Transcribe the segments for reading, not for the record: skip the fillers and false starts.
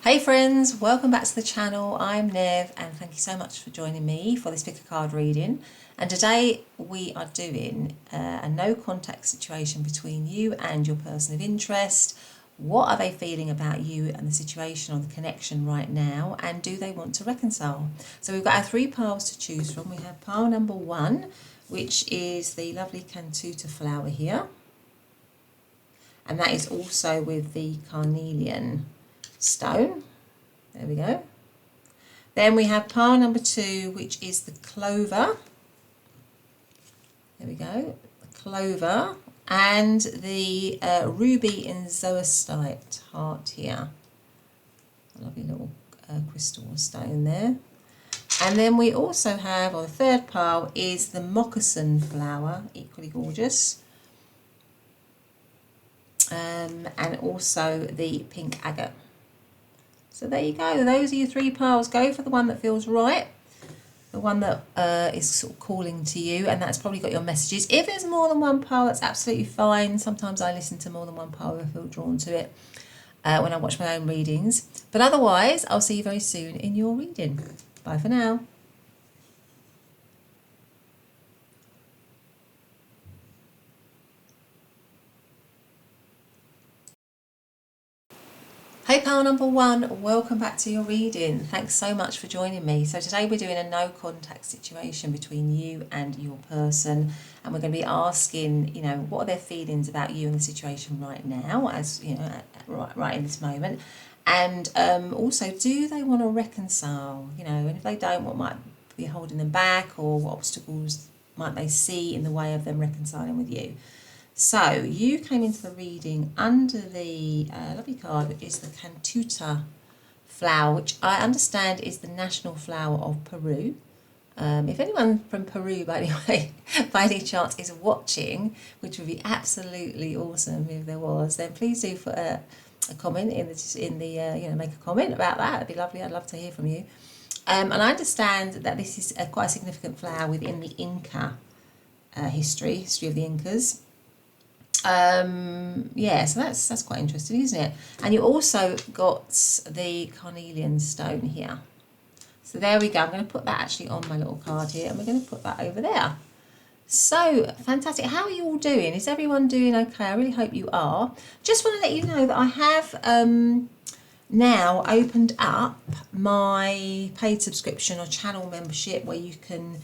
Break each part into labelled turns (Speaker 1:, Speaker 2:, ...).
Speaker 1: Hey friends, welcome back to the channel. I'm Nev and thank you so much for joining me for this pick a card reading. And today we are doing a no contact situation between you and your person of interest. What are they feeling about you and the situation or the connection right now, and do they want to reconcile? So we've got our three piles to choose from. We have pile number 1, which is the lovely Cantuta flower here, and that is also with the Carnelian stone. There we go. Then we have pile number 2, which is the Clover. There we go, the Clover, and the ruby and Zoisite heart here. A lovely little crystal stone there. And then we also have, or the third pile, is the Moccasin flower, equally gorgeous. And also the pink agate. So there you go, those are your three piles. Go for the one that feels right, the one that is sort of calling to you, and that's probably got your messages. If there's more than one pile, that's absolutely fine. Sometimes I listen to more than one pile if I feel drawn to it when I watch my own readings. But otherwise, I'll see you very soon in your reading. Bye for now. Hey pile number 1, welcome back to your reading. Thanks so much for joining me. So today we're doing a no contact situation between you and your person, and we're going to be asking, what are their feelings about you and the situation right now, as right in this moment, and also, do they want to reconcile? And if they don't, what might be holding them back, or what obstacles might they see in the way of them reconciling with you? So you came into the reading under the lovely card, which is the Cantuta flower, which I understand is the national flower of Peru. If anyone from Peru, by any chance, is watching, which would be absolutely awesome if there was, then please do put a comment make a comment about that. That'd be lovely. I'd love to hear from you. And I understand that this is quite a significant flower within the Inca history of the Incas. So that's quite interesting, isn't it? And you also got the Carnelian stone here. So there we go. I'm going to put that actually on my little card here, and we're going to put that over there. So fantastic. How are you all doing? Is everyone doing okay? I really hope you are. Just want to let you know that I have now opened up my paid subscription or channel membership, where you can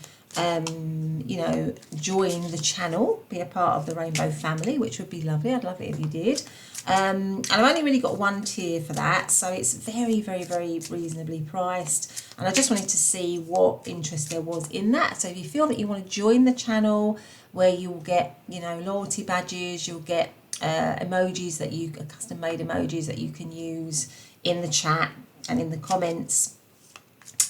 Speaker 1: join the channel, be a part of the rainbow family, which would be lovely. I'd love it if you did. And I've only really got one tier for that, so it's very, very, very reasonably priced. And I just wanted to see what interest there was in that. So if you feel that you want to join the channel, where you'll get, loyalty badges, you'll get emojis custom-made emojis that you can use in the chat and in the comments.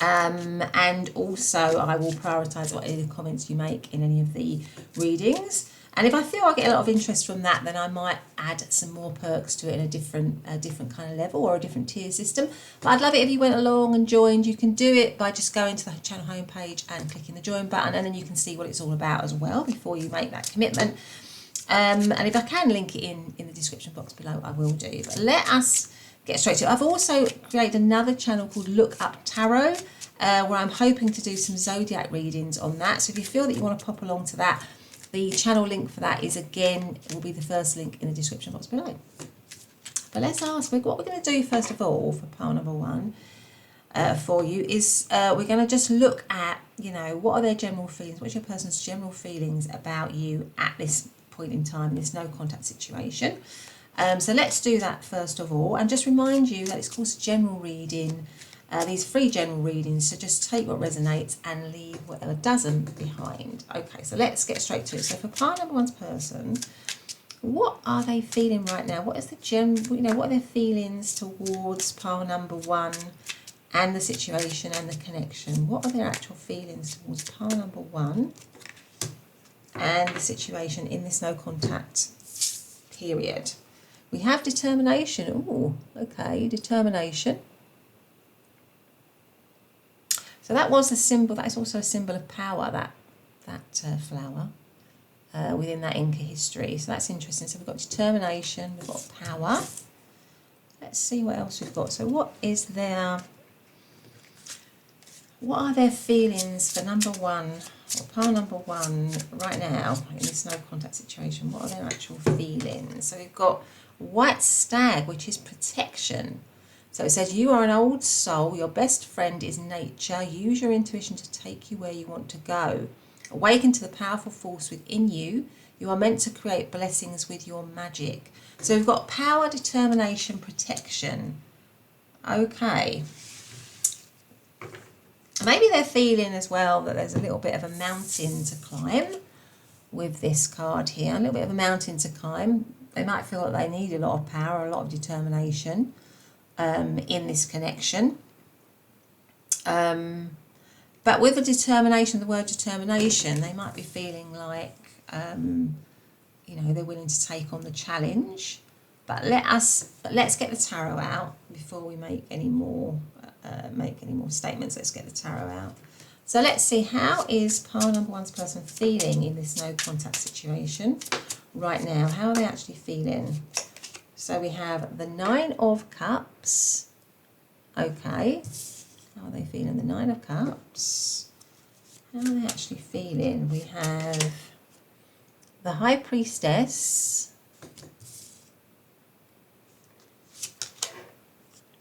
Speaker 1: And also I will prioritise what any of the comments you make in any of the readings, and if I feel I get a lot of interest from that, then I might add some more perks to it in a different kind of level or a different tier system. But I'd love it if you went along and joined. You can do it by just going to the channel homepage and clicking the join button, and then you can see what it's all about as well before you make that commitment. And if I can link it in the description box below, I will do. But let us get straight to it. I've also created another channel called Look Up Tarot, where I'm hoping to do some zodiac readings on that. So if you feel that you want to pop along to that, the channel link for that will be the first link in the description box below. But let's ask, what we're going to do first of all for pile number 1 for you is we're going to just look at, what are their general feelings, what's your person's general feelings about you at this point in time, in this no contact situation. So let's do that first of all, and just remind you that it's called a general reading, these free general readings, so just take what resonates and leave whatever doesn't behind. Okay, so let's get straight to it. So for pile number 1's person, what are they feeling right now? What is the what are their feelings towards pile number 1 and the situation and the connection? What are their actual feelings towards pile number 1 and the situation in this no contact period? We have determination. Oh, okay, determination. So that was a symbol. That is also a symbol of power. That flower within that Inca history. So that's interesting. So we've got determination. We've got power. let's see what else we've got. So what are their feelings for number one, or pile number one right now in this no contact situation? What are their actual feelings? So we've got white stag, which is protection. So it says, you are an old soul, your best friend is nature, use your intuition to take you where you want to go. Awaken to the powerful force within you. You are meant to create blessings with your magic. So we've got power, determination, protection. Okay. Maybe they're feeling as well that there's a little bit of a mountain to climb with this card here. A little bit of a mountain to climb. They might feel that they need a lot of power, a lot of determination in this connection. But with the determination, the word determination, they might be feeling like, you know, they're willing to take on the challenge. But let's get the tarot out before we make any more statements. Let's get the tarot out. So let's see, how is pile number one's person feeling in this no contact situation right now? How are they actually feeling? So we have the 9 of Cups. Okay. How are they feeling? The 9 of Cups. How are they actually feeling? We have the High Priestess.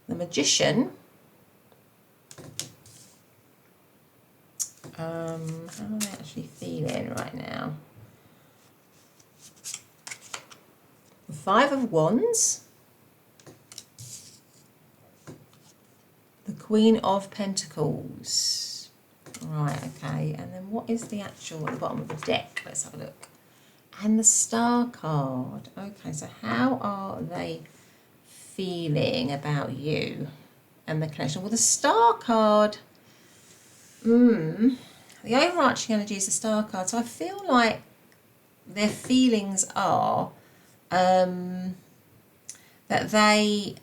Speaker 1: The Magician. How are they actually feeling right now? The 5 of Wands. The Queen of Pentacles. Right, okay. And then what is the actual at the bottom of the deck? Let's have a look. And the Star card. Okay, so how are they feeling about you and the connection? Well, the Star card, the overarching energy is the Star card. So I feel like their feelings are that they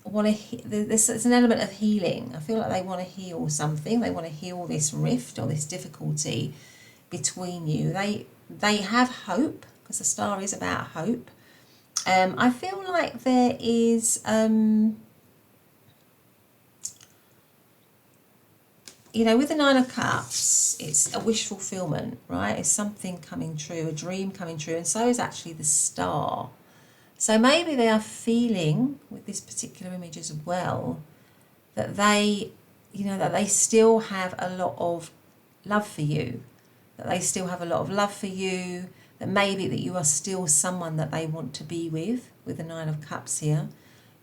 Speaker 1: want to, there's an element of healing. I feel like they want to heal something. They want to heal this rift or this difficulty between you. They have hope, because the Star is about hope. I feel like there is, you know, with the 9 of Cups, it's a wish fulfillment, right? It's something coming true, a dream coming true, and so is actually the Star. So maybe they are feeling, with this particular image as well, that they, you know, that they still have a lot of love for you, that they still have a lot of love for you, that maybe that you are still someone that they want to be with the 9 of Cups here.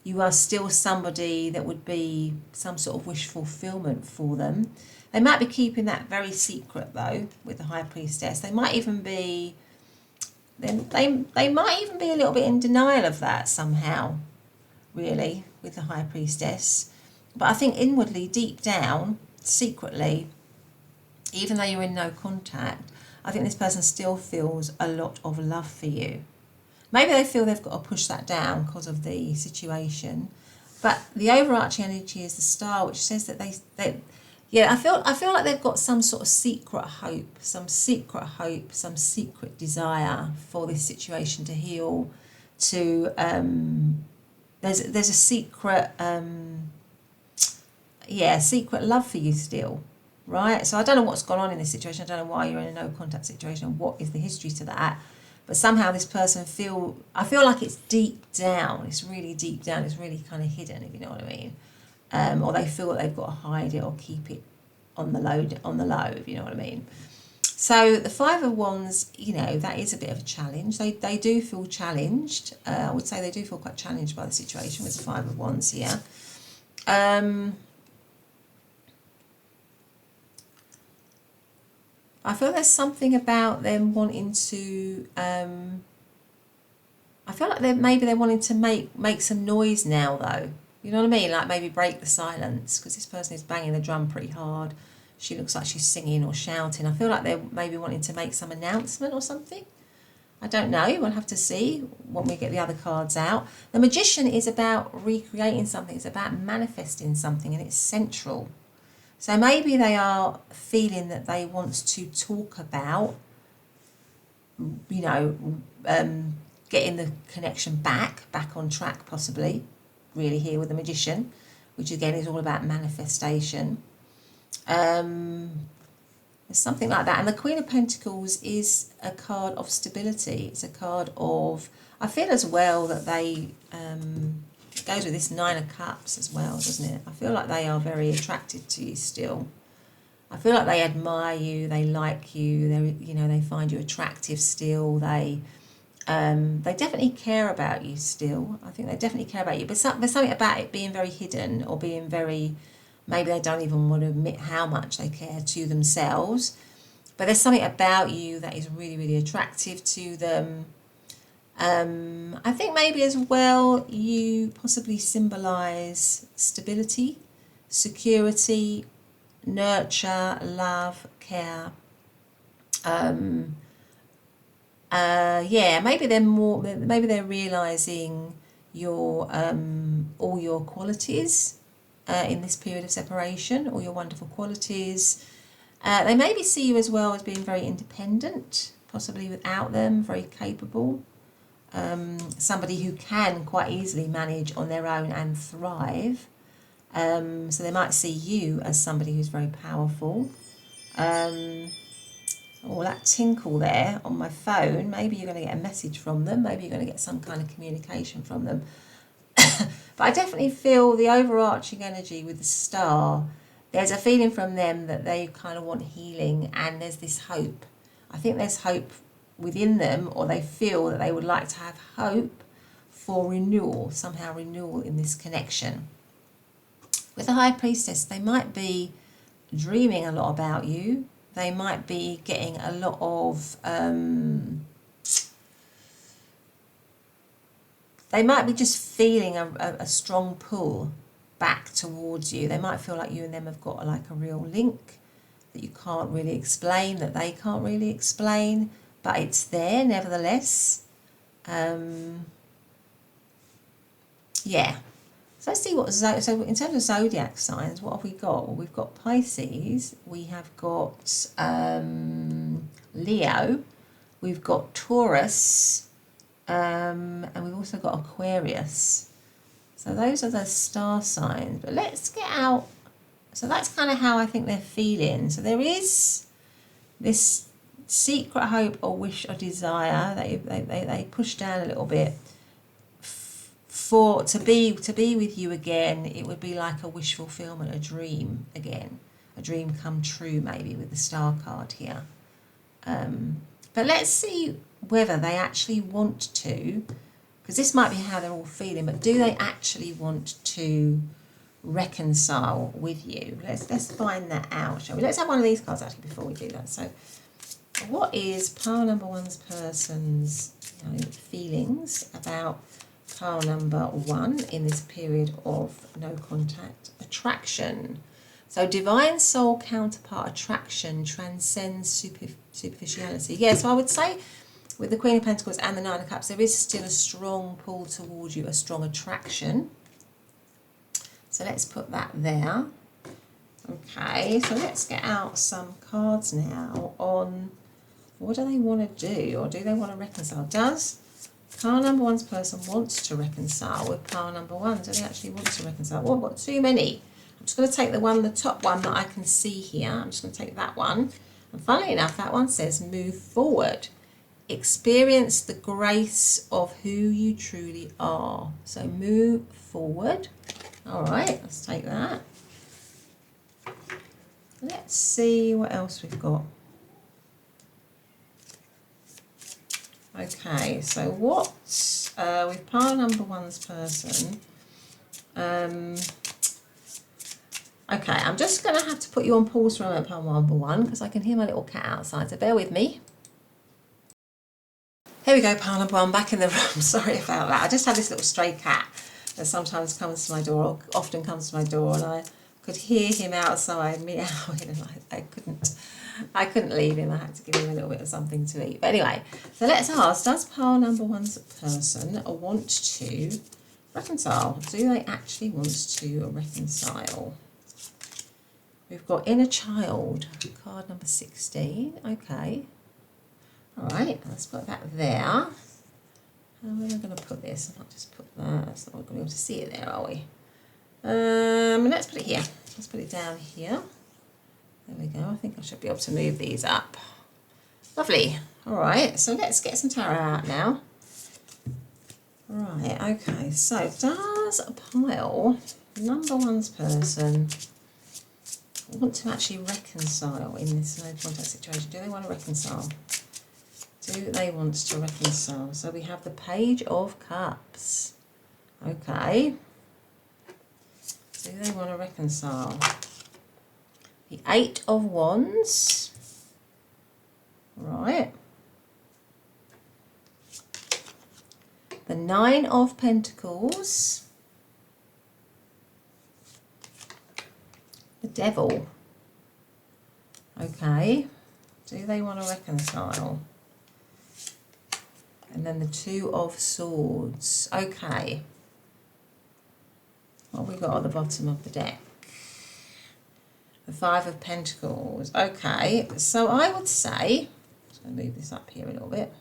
Speaker 1: You are still somebody that would be some sort of wish fulfillment for them. They might be keeping that very secret though, with the High Priestess. They might even be, they might even be a little bit in denial of that somehow, really, with the High Priestess. But I think inwardly, deep down, secretly, even though you're in no contact, I think this person still feels a lot of love for you. Maybe they feel they've got to push that down because of the situation. But the overarching energy is the Star, which says that I feel like they've got some sort of secret hope, some secret desire for this situation to heal, to there's a secret secret love for you still, right? So I don't know what's gone on in this situation. I don't know why you're in a no contact situation. What is the history to that? But somehow this person I feel like it's deep down. It's really deep down. It's really kind of hidden, if you know what I mean. Or they feel that they've got to hide it or keep it on the low, if you know what I mean. So the 5 of Wands, you know, that is a bit of a challenge. They do feel challenged. I would say they do feel quite challenged by the situation with the 5 of Wands here. I feel there's something about them wanting to, I feel like maybe they're wanting to make some noise now though. You know what I mean? Like maybe break the silence, because this person is banging the drum pretty hard. She looks like she's singing or shouting. I feel like they're maybe wanting to make some announcement or something. I don't know. We'll have to see when we get the other cards out. The Magician is about recreating something. It's about manifesting something, and it's central. So maybe they are feeling that they want to talk about, you know, getting the connection back on track possibly, really here with the Magician, which again is all about manifestation. There's something like that. And the Queen of Pentacles is a card of stability. It's a card of, I feel as well that they, it goes with this Nine of Cups as well, doesn't it? I feel like they are very attracted to you still. I feel like they admire you, they like you, they find you attractive still. They definitely care about you still. I think they definitely care about you. But there's something about it being very hidden, or being very, maybe they don't even want to admit how much they care to themselves. But there's something about you that is really, really attractive to them. I think maybe as well you possibly symbolise stability, security, nurture, love, care. Maybe they're realising your all your qualities in this period of separation, all your wonderful qualities. They maybe see you as well as being very independent, possibly without them, very capable. Somebody who can quite easily manage on their own and thrive. So they might see you as somebody who's very powerful. That tinkle there on my phone, maybe you're going to get a message from them, maybe you're going to get some kind of communication from them. But I definitely feel the overarching energy with the star. There's a feeling from them that they kind of want healing, and there's this hope. I think there's hope within them, or they feel that they would like to have hope for renewal, somehow renewal in this connection. With the High Priestess, they might be dreaming a lot about you. They might be getting a lot of... they might be just feeling a strong pull back towards you. They might feel like you and them have got like a real link that you can't really explain, that they can't really explain, but it's there nevertheless. So let's see what, so in terms of zodiac signs, what have we got? Well, we've got Pisces, we have got Leo, we've got Taurus, and we've also got Aquarius. So those are the star signs. But let's get out. So that's kind of how I think they're feeling. So there is this secret hope or wish or desire that they push down a little bit. To be with you again, it would be like a wish fulfillment, a dream again, a dream come true, maybe with the star card here. But let's see whether they actually want to, because this might be how they're all feeling, but do they actually want to reconcile with you? Let's find that out, shall we? Let's have one of these cards actually before we do that. So what is pile number one's person's feelings about pile number one in this period of no contact attraction? So divine soul counterpart attraction transcends superficiality. Yeah, so I would say with the Queen of Pentacles and the Nine of Cups, there is still a strong pull towards you, a strong attraction. So let's put that there. Okay, so let's get out some cards now on what do they want to do, or do they want to reconcile? Does pile number one's person wants to reconcile with pile number one? Do they actually want to reconcile? Well, I've got too many. I'm just going to take the top one that I can see here. I'm just going to take that one. And funnily enough, that one says move forward. Experience the grace of who you truly are. So move forward. All right, let's take that. Let's see what else we've got. Okay, so what with pile number one's person, okay, I'm just going to have to put you on pause for a moment, pile number one, because I can hear my little cat outside, so bear with me. Here we go, pile number one, back in the room. Sorry about that. I just had this little stray cat that sometimes comes to my door, or often comes to my door, and I could hear him outside meowing, and I couldn't leave him. I had to give him a little bit of something to eat. But anyway, so let's ask, does pile number one's person want to reconcile? Do they actually want to reconcile? We've got inner child, card number 16. Okay. All right, let's put that there. How am I going to put this? I might just put that. That's not going to be able to see it there, are we? Let's put it here. Let's put it down here. There we go. I think I should be able to move these up. Lovely. All right, so let's get some tarot out now. Right, okay, so does pile number one's person want to actually reconcile in this no contact situation? Do they want to reconcile? Do they want to reconcile? So we have the Page of Cups. Okay. Do they want to reconcile? The Eight of Wands. Right. The Nine of Pentacles. The Devil. Okay. Do they want to reconcile? And then the Two of Swords. Okay. What have we got at the bottom of the deck? The Five of Pentacles. Okay. So I would say, I'm just going to move this up here a little bit.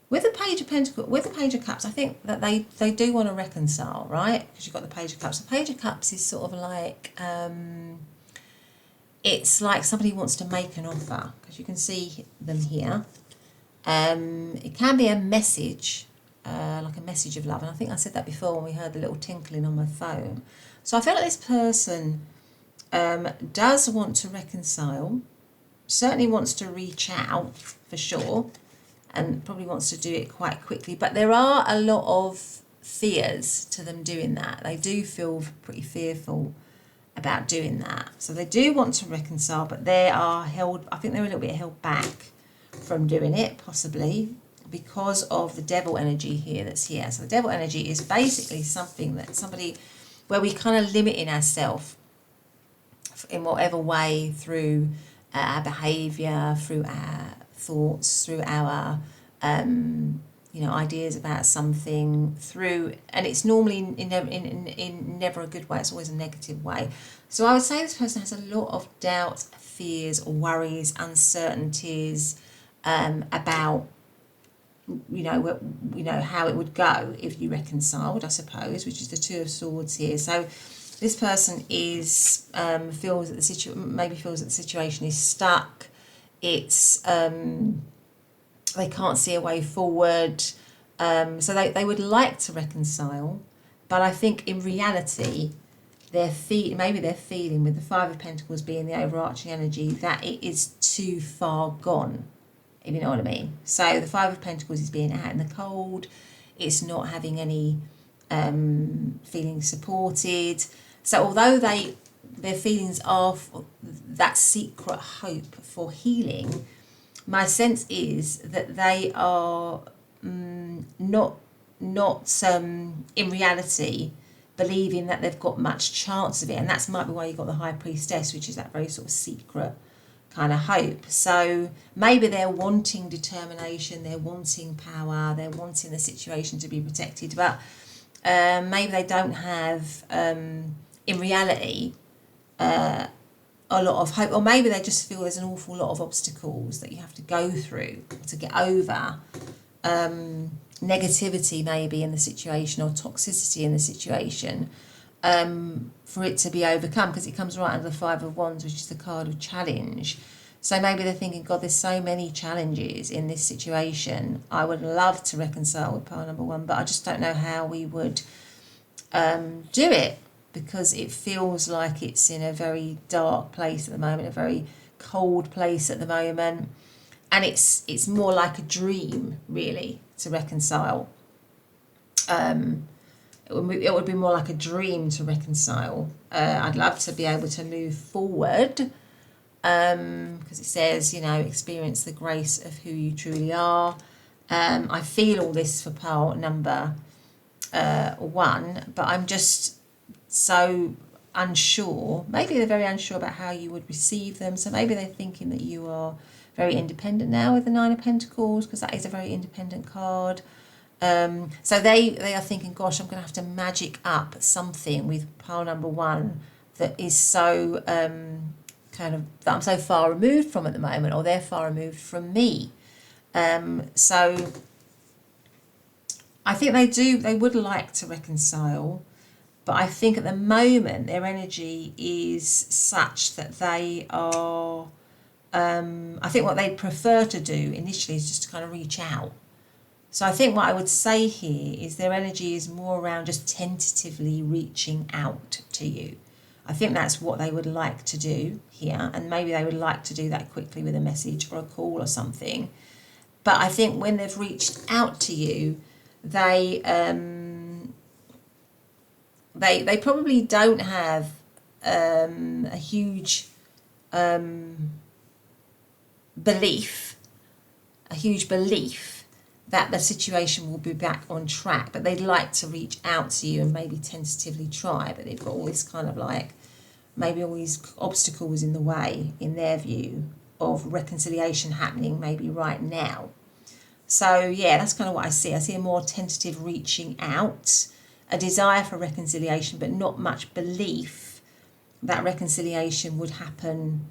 Speaker 1: With the Page of Pentacles, with the Page of Cups, I think that they do want to reconcile, right? Because you've got the Page of Cups. The Page of Cups is sort of like, it's like somebody wants to make an offer, because you can see them here. It can be a message, like a message of love. And I think I said that before when we heard the little tinkling on my phone. So I feel like this person does want to reconcile, certainly wants to reach out for sure, and probably wants to do it quite quickly. But there are a lot of fears to them doing that. They do feel pretty fearful about doing that. So they do want to reconcile, but they are held, I think they're a little bit held back from doing it, possibly because of the Devil energy here that's here. So the Devil energy is basically something that somebody, where we kind of limit in ourselves in whatever way, through our behaviour, through our thoughts, through our ideas about something, through, and it's normally in never a good way, it's always a negative way. So I would say this person has a lot of doubt, fears, worries, uncertainties about how it would go if you reconciled, I suppose, which is the Two of Swords here. So this person is feels that the situation is stuck. It's they can't see a way forward. So they would like to reconcile, but I think in reality, maybe they're feeling, with the Five of Pentacles being the overarching energy, that it is too far gone, if you know what I mean. So the Five of Pentacles is being out in the cold. It's not having any feeling supported. So although their feelings are that secret hope for healing, my sense is that they are not in reality believing that they've got much chance of it. And that's might be why you've got the High Priestess, which is that very sort of secret kind of hope. So maybe they're wanting determination, they're wanting power, they're wanting the situation to be protected, but maybe they don't have in reality a lot of hope, or maybe they just feel there's an awful lot of obstacles that you have to go through to get over, negativity maybe in the situation, or toxicity in the situation, for it to be overcome, because it comes right under the Five of Wands, which is the card of challenge. So maybe they're thinking, God, there's so many challenges in this situation. I would love to reconcile with pile number one, but I just don't know how we would do it, because it feels like it's in a very dark place at the moment, a very cold place at the moment, and it's more like a dream, really, to reconcile. It would be more like a dream to reconcile. I'd love to be able to move forward, because it says, experience the grace of who you truly are. I feel all this for pile number one, but I'm just so unsure. Maybe they're very unsure about how you would receive them. So maybe they're thinking that you are very independent now with the Nine of Pentacles, because that is a very independent card. So they are thinking, gosh, I'm going to have to magic up something with pile number one that is so that I'm so far removed from at the moment, or they're far removed from me. So I think they would like to reconcile, but I think at the moment their energy is such that they are, I think what they'd prefer to do initially is just to kind of reach out. So I think what I would say here is their energy is more around just tentatively reaching out to you. I think that's what they would like to do here, and maybe they would like to do that quickly with a message or a call or something. But I think when they've reached out to you, they probably don't have a huge belief that the situation will be back on track, but they'd like to reach out to you and maybe tentatively try, but they've got all this kind of like, maybe all these obstacles in the way, in their view, of reconciliation happening maybe right now. So yeah, that's kind of what I see. I see a more tentative reaching out, a desire for reconciliation, but not much belief that reconciliation would happen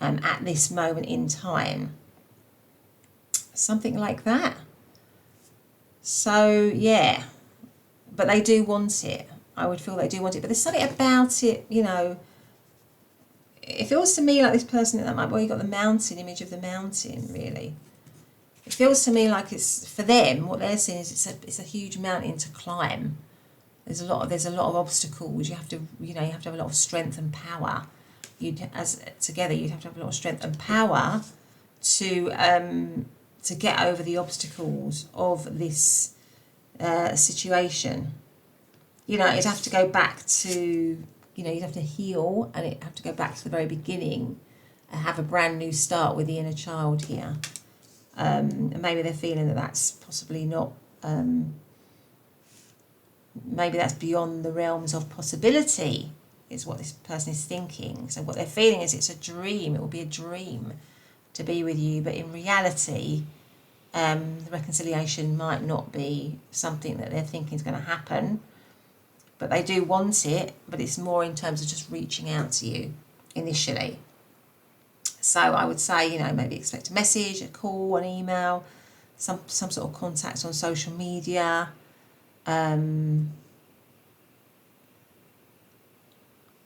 Speaker 1: at this moment in time. Something like that. So yeah, but they do want it. I would feel they do want it, but there's something about it, you know, it feels to me like this person, well, you got the mountain, image of the mountain, really. It feels to me like it's, for them, what they're saying is it's a huge mountain to climb. There's a lot of obstacles. You have to have a lot of strength and power. You'd have to have a lot of strength and power to get over the obstacles of this situation. You know, you'd have to go back to, you'd have to heal, and it'd have to go back to the very beginning and have a brand new start with the inner child here. And maybe they're feeling that that's possibly not, maybe that's beyond the realms of possibility, is what this person is thinking. So what they're feeling is it's a dream, it will be a dream to be with you, but in reality, the reconciliation might not be something that they're thinking is going to happen, but they do want it, but it's more in terms of just reaching out to you initially. So I would say, maybe expect a message, a call, an email, some sort of contact on social media.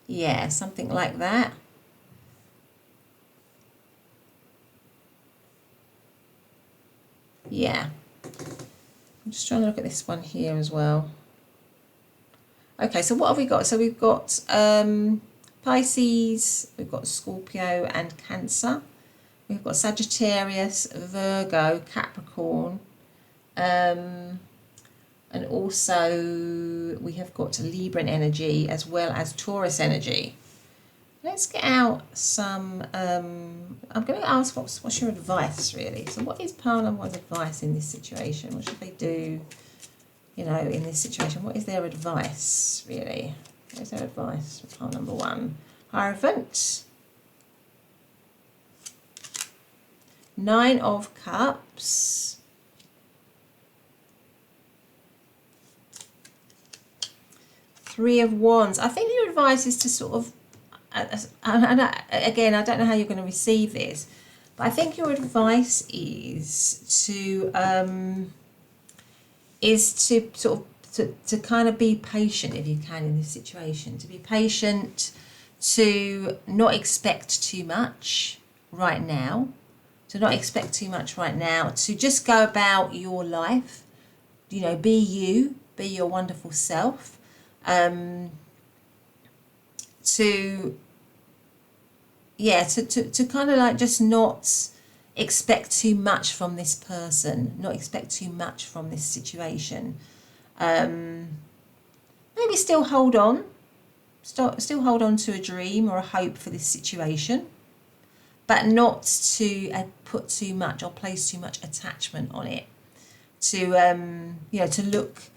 Speaker 1: Yeah, something like that. Yeah. I'm just trying to look at this one here as well. Okay, so what have we got? So we've got Pisces, we've got Scorpio and Cancer. We've got Sagittarius, Virgo, Capricorn, and also we have got Libran energy as well as Taurus energy. Let's get out some, I'm going to ask what's your advice really? So what is pile number one's advice in this situation? What should they do, in this situation? What is their advice really? What is their advice for pile number one? Hierophant. 9 of Cups. Three of Wands. I think your advice is to sort of, again, I don't know how you're going to receive this, but I think your advice is to sort of to kind of be patient if you can in this situation. To be patient, to not expect too much right now. To not expect too much right now. To just go about your life. Be you. Be your wonderful self. To kind of like just not expect too much from this person, not expect too much from this situation. Maybe still hold on, still hold on to a dream or a hope for this situation, but not to put too much or place too much attachment on it. To to look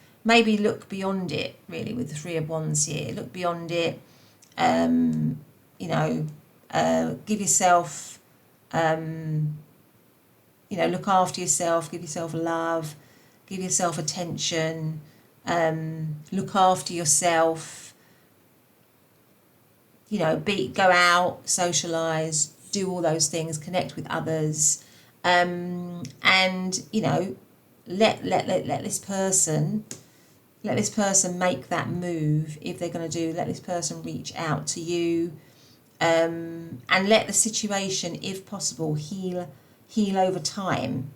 Speaker 1: beyond it really with the Three of Wands here. Look beyond it. Give yourself, look after yourself, give yourself love, give yourself attention, look after yourself. you know, go out, socialise, do all those things, connect with others, and, you know, let this person make that move. If they're going to do, let this person reach out to you, and let the situation, if possible, heal over time.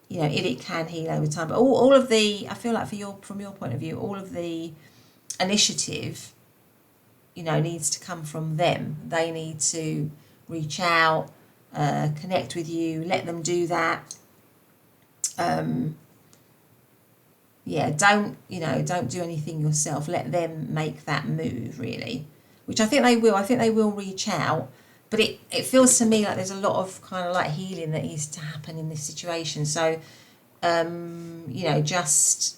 Speaker 1: You know, if it can heal over time. But all of the, I feel like from your point of view, all of the initiative, you know, needs to come from them. They need to reach out, connect with you, let them do that. Yeah, don't do anything yourself. Let them make that move, really, which I think they will. I think they will reach out, but it feels to me like there's a lot of kind of like healing that needs to happen in this situation. So, you know, just,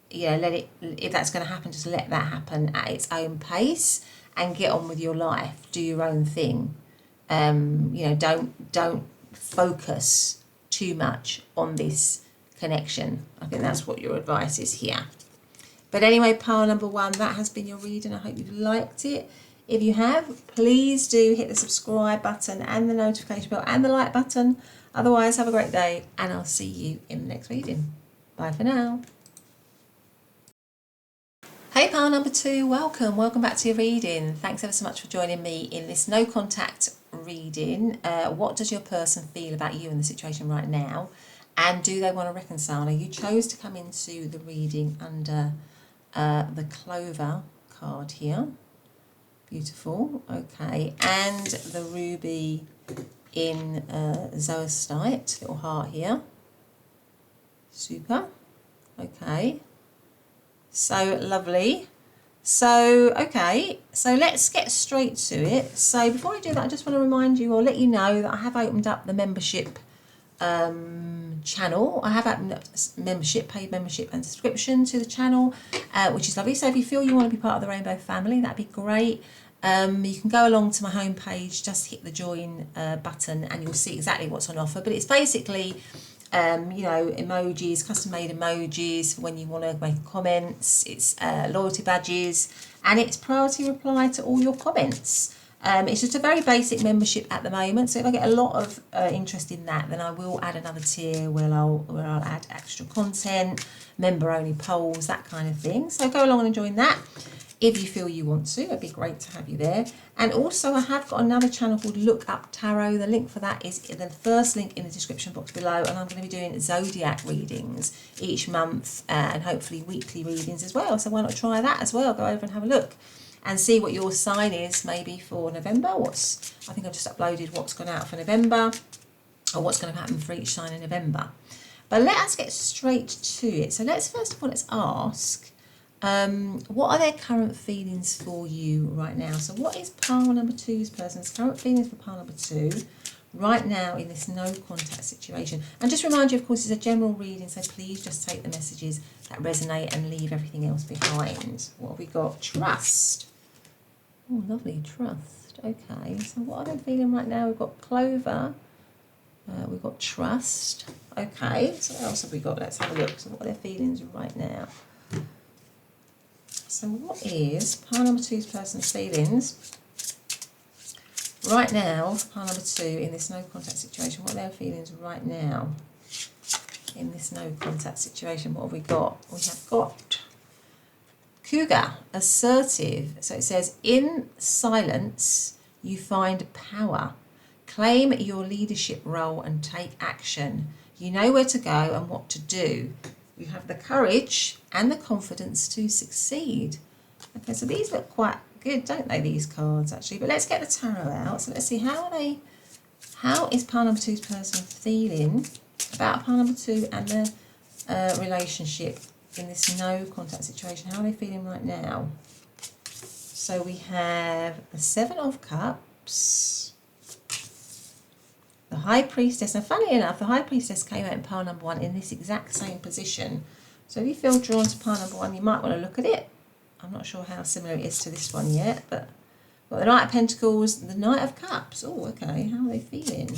Speaker 1: you know, let it, if that's going to happen, just let that happen at its own pace and get on with your life. Do your own thing. You know, don't focus too much on this connection. I think that's what your advice is here. But anyway, pile number 1, that has been your reading. I hope you've liked it. If you have, please do hit the subscribe button and the notification bell and the like button. Otherwise, have a great day, and I'll see you in the next reading. Bye for now. Hey pile number 2, welcome back to your reading. Thanks ever so much for joining me in this no contact reading. What does your person feel about you in the situation right now, and do they want to reconcile? Now, you chose to come into the reading under the Clover card here. Beautiful. Okay, and the ruby in Zoisite, little heart here. Super. Okay, so lovely. So okay, so let's get straight to it. So before I do that, I just want to remind you or let you know that I have opened up the membership channel. I have opened up membership, paid membership and subscription to the channel, which is lovely. So if you feel you want to be part of the Rainbow family, that'd be great. You can go along to my homepage, just hit the join button, and you'll see exactly what's on offer. But it's basically, you know, emojis, custom made emojis for when you want to make comments. It's loyalty badges, and it's priority reply to all your comments. It's just a very basic membership at the moment. So if I get a lot of interest in that, then I will add another tier where I'll add extra content, member only polls, that kind of thing. So go along and join that if you feel you want to. It'd be great to have you there. And also I have got another channel called Look Up Tarot. The link for that is the first link in the description box below, and I'm going to be doing zodiac readings each month, and hopefully weekly readings as well. So why not try that as well? Go over and have a look and see what your sign is maybe for November. I think I've just uploaded what's gone out for November, or what's going to happen for each sign in November. But let us get straight to it. So let's first of all, let's ask, what are their current feelings for you right now? So what is pile number 2's person's current feelings for pile number 2 right now in this no contact situation? And just remind you, of course, it's a general reading, so please just take the messages that resonate and leave everything else behind. What have we got? Trust. Oh, lovely, trust. Okay, so what are they feeling right now? We've got Clover. We've got trust. Okay, so what else have we got? Let's have a look. So what are their feelings right now? So what is pile number 2's person's feelings right now, pile number 2 in this no contact situation? What are their feelings right now in this no contact situation? What have we got? We have got Cougar, assertive. So it says, in silence, you find power. Claim your leadership role and take action. You know where to go and what to do. You have the courage and the confidence to succeed. Okay, so these look quite good, don't they, these cards, actually? But let's get the tarot out. So let's see, how is pile number 2's person feeling about pile number 2 and the relationship in this no contact situation? How are they feeling right now? So we have the 7 of Cups, the High Priestess. Now, funny enough, the High Priestess came out in pile number 1 in this exact same position. So if you feel drawn to pile number 1, you might want to look at it. I'm not sure how similar it is to this one yet, but we've got the Knight of Pentacles, the Knight of Cups. Oh, okay, how are they feeling?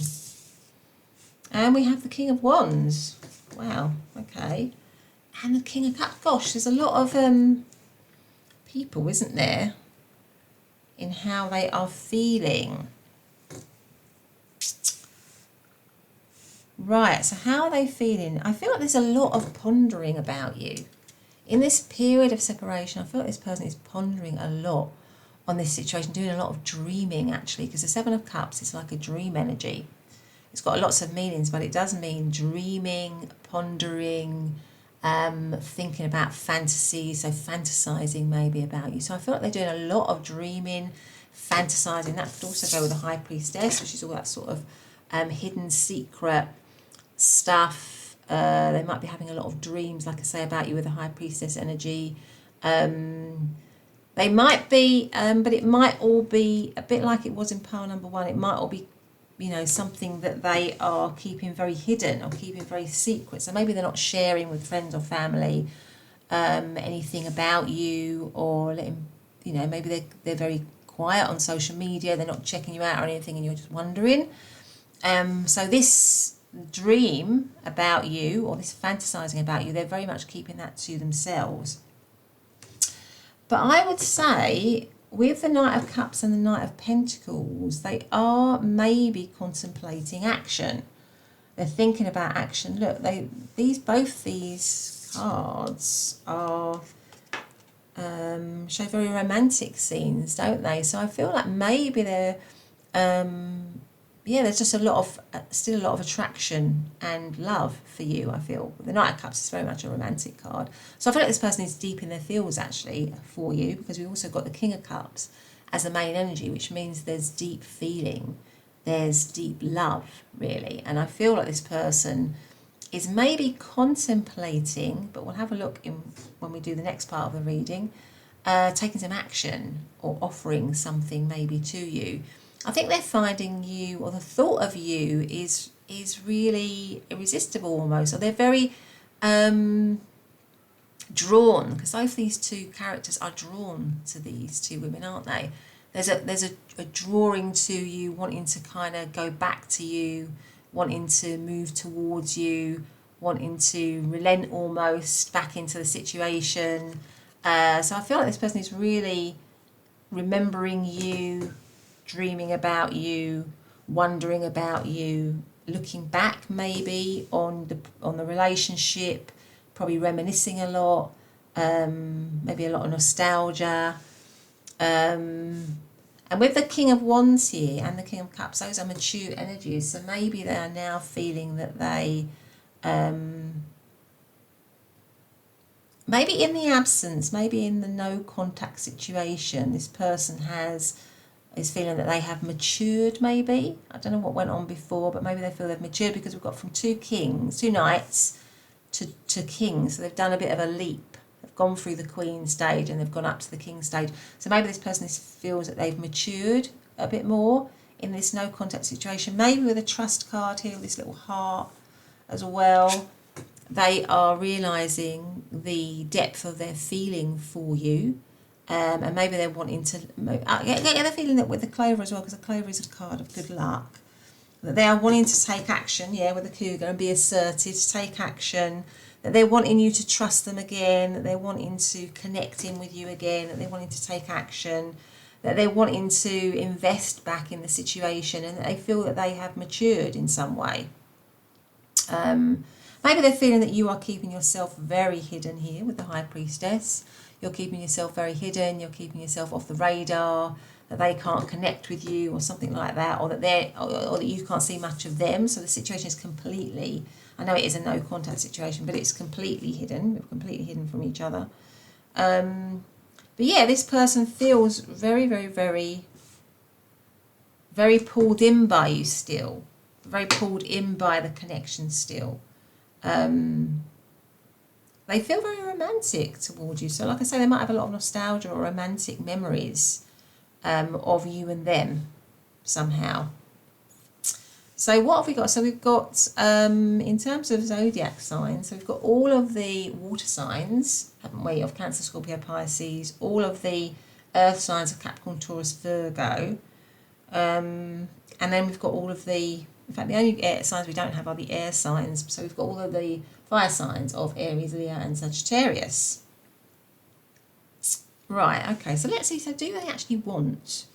Speaker 1: And we have the King of Wands. Wow, okay. And the King of Cups. Gosh, there's a lot of people, isn't there, in how they are feeling. Right, so how are they feeling? I feel like there's a lot of pondering about you. In this period of separation, I feel like this person is pondering a lot on this situation, doing a lot of dreaming actually, because the Seven of Cups is like a dream energy. It's got lots of meanings, but it does mean dreaming, pondering, thinking about fantasy, so fantasizing maybe about you. So I feel like they're doing a lot of dreaming, fantasizing. That could also go with the High Priestess, which is all that sort of hidden secret stuff. They might be having a lot of dreams, like I say, about you with the High Priestess energy. They might be, but it might all be a bit like it was in pile number one. It might all be, you know, something that they are keeping very hidden or keeping very secret. So maybe they're not sharing with friends or family anything about you, or letting, you know, maybe they're very quiet on social media. They're not checking you out or anything, and you're just wondering. So this dream about you, or this fantasizing about you, they're very much keeping that to themselves. But I would say with the Knight of Cups and the Knight of Pentacles, they are maybe contemplating action. They're thinking about action. Look, both these cards are show very romantic scenes, don't they? So I feel like maybe they're there's just still a lot of attraction and love for you, I feel. The Knight of Cups is very much a romantic card. So I feel like this person is deep in their feels, actually, for you, because we've also got the King of Cups as the main energy, which means there's deep feeling, there's deep love, really. And I feel like this person is maybe contemplating, but we'll have a look when we do the next part of the reading, taking some action or offering something maybe to you. I think they're finding you, or the thought of you is really irresistible almost, or they're very drawn, because both these two characters are drawn to these two women, aren't they? There's a drawing to you, wanting to kind of go back to you, wanting to move towards you, wanting to relent almost back into the situation. So I feel like this person is really remembering you, dreaming about you, wondering about you, looking back maybe on the relationship, probably reminiscing a lot, maybe a lot of nostalgia. And with the King of Wands here and the King of Cups, those are mature energies. So maybe they are now feeling that they, maybe in the absence, maybe in the no contact situation, this person is feeling that they have matured maybe. I don't know what went on before, but maybe they feel they've matured, because we've got from two knights to kings. So they've done a bit of a leap. They've gone through the queen stage and they've gone up to the king stage. So maybe this person feels that they've matured a bit more in this no contact situation. Maybe with a trust card here, with this little heart as well. They are realising the depth of their feeling for you. And maybe they're wanting to, I get the feeling that with the Clover as well, because the Clover is a card of good luck, that they are wanting to take action, with the Cougar, and be assertive, to take action, that they're wanting you to trust them again, that they're wanting to connect in with you again, that they're wanting to take action, that they're wanting to invest back in the situation, and that they feel that they have matured in some way. Maybe they're feeling that you are keeping yourself very hidden here with the High Priestess. You're keeping yourself very hidden, you're keeping yourself off the radar, that they can't connect with you or something like that, or that or that you can't see much of them. So the situation is completely, I know it is a no contact situation, but it's completely hidden. We're completely hidden from each other. But yeah, this person feels very, very, very, very pulled in by you still. Very pulled in by the connection still. They feel very romantic towards you. So like I say, they might have a lot of nostalgia or romantic memories of you and them somehow. So what have we got? So we've got, in terms of zodiac signs, so we've got all of the water signs, haven't we, of Cancer, Scorpio, Pisces, all of the earth signs of Capricorn, Taurus, Virgo, and then we've got all of the, in fact, the only air signs we don't have are the air signs. So we've got all of the fire signs of Aries, Leo and Sagittarius. Right, okay, so let's see. So do they actually want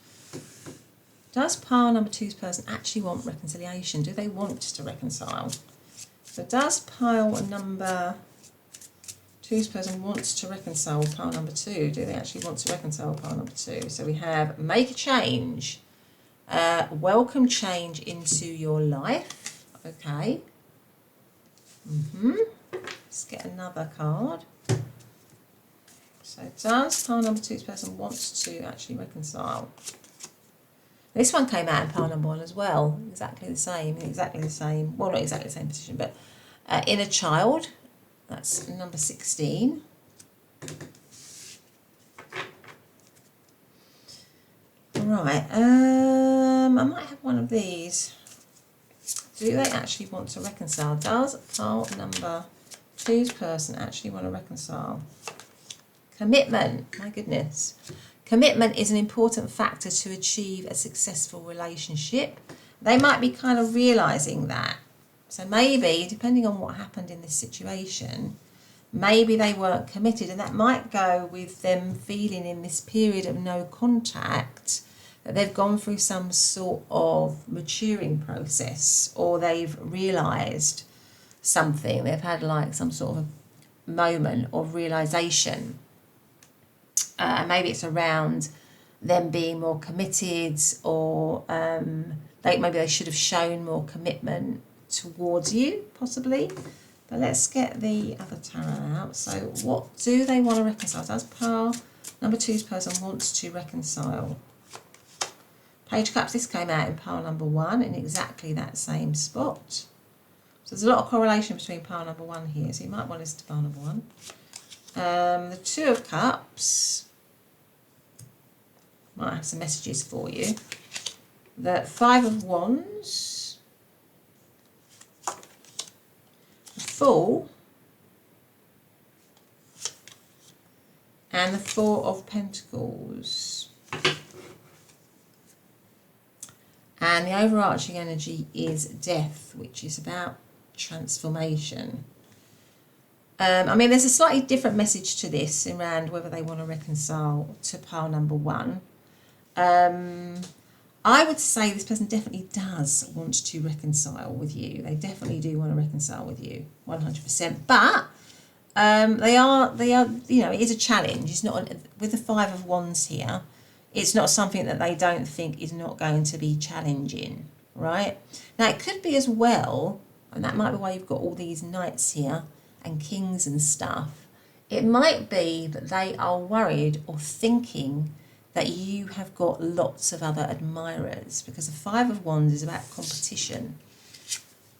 Speaker 1: Does pile number two's person actually want reconciliation? Do they want to reconcile? So does pile number two's person wants to reconcile with pile number two? Do they actually want to reconcile with pile number two? So we have make a change, welcome change into your life. Okay. Let's get another card. So does pile number two's person wants to actually reconcile? This one came out in pile number one as well. Exactly the same. Well, not exactly the same position, but inner child. That's number 16. Right. I might have one of these. Do they actually want to reconcile? Does pile number two's person actually want to reconcile? Commitment. My goodness. Commitment is an important factor to achieve a successful relationship. They might be kind of realising that. So maybe, depending on what happened in this situation, maybe they weren't committed, and that might go with them feeling in this period of no contact that they've gone through some sort of maturing process, or they've realised something. They've had like some sort of moment of realisation. Maybe it's around them being more committed, or maybe they should have shown more commitment towards you, possibly. But let's get the other tarot out. So what do they want to reconcile? Does pile number two's person wants to reconcile? Page of Cups, this came out in pile number one in exactly that same spot. So there's a lot of correlation between pile number one here, so you might want to listen to pile number one. The Two of Cups might have some messages for you. The Five of Wands, the Fool, and the Four of Pentacles. And the overarching energy is Death, which is about transformation. I mean, there's a slightly different message to this around whether they want to reconcile to pile number one. I would say this person definitely does want to reconcile with you. They definitely do want to reconcile with you, 100%. But they are, you know, it is a challenge. It's not, with the Five of Wands here, it's not something that they don't think is not going to be challenging, right? Now, it could be as well, and that might be why you've got all these knights here and kings and stuff. It might be that they are worried or thinking that you have got lots of other admirers, because the Five of Wands is about competition,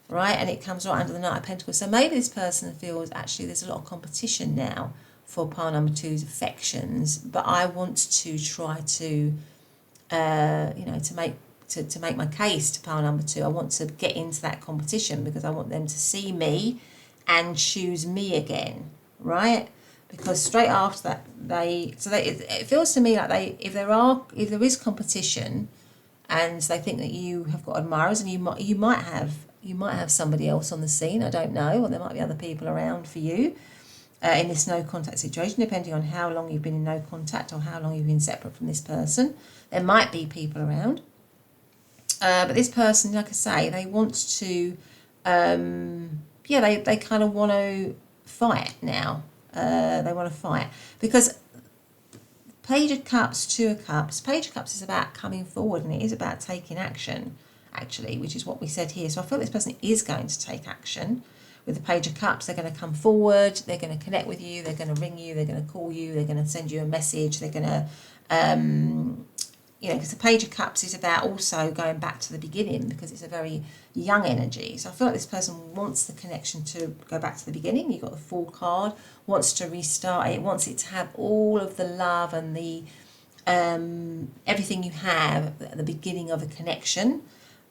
Speaker 1: right? And it comes right under the Knight of Pentacles. So maybe this person feels actually there's a lot of competition now for pile number two's affections, but I want to try to, you know, to make my case to pile number two. I want to get into that competition because I want them to see me and choose me again, right? Because straight after that, it feels to me like if there is competition, and they think that you have got admirers, and you might have somebody else on the scene. I don't know, or there might be other people around for you. In this no contact situation, depending on how long you've been in no contact or how long you've been separate from this person, there might be people around. But this person, like I say, they want to, they kind of want to fight now. They want to fight because Page of Cups, Two of Cups. Page of Cups is about coming forward, and it is about taking action, actually, which is what we said here. So I feel this person is going to take action. With the Page of Cups, they're going to come forward, they're going to connect with you, they're going to ring you, they're going to call you, they're going to send you a message, they're going to, you know, because the Page of Cups is about also going back to the beginning, because it's a very young energy. So I feel like this person wants the connection to go back to the beginning. You've got the Fool card, wants to restart it, wants it to have all of the love and the everything you have at the beginning of a connection.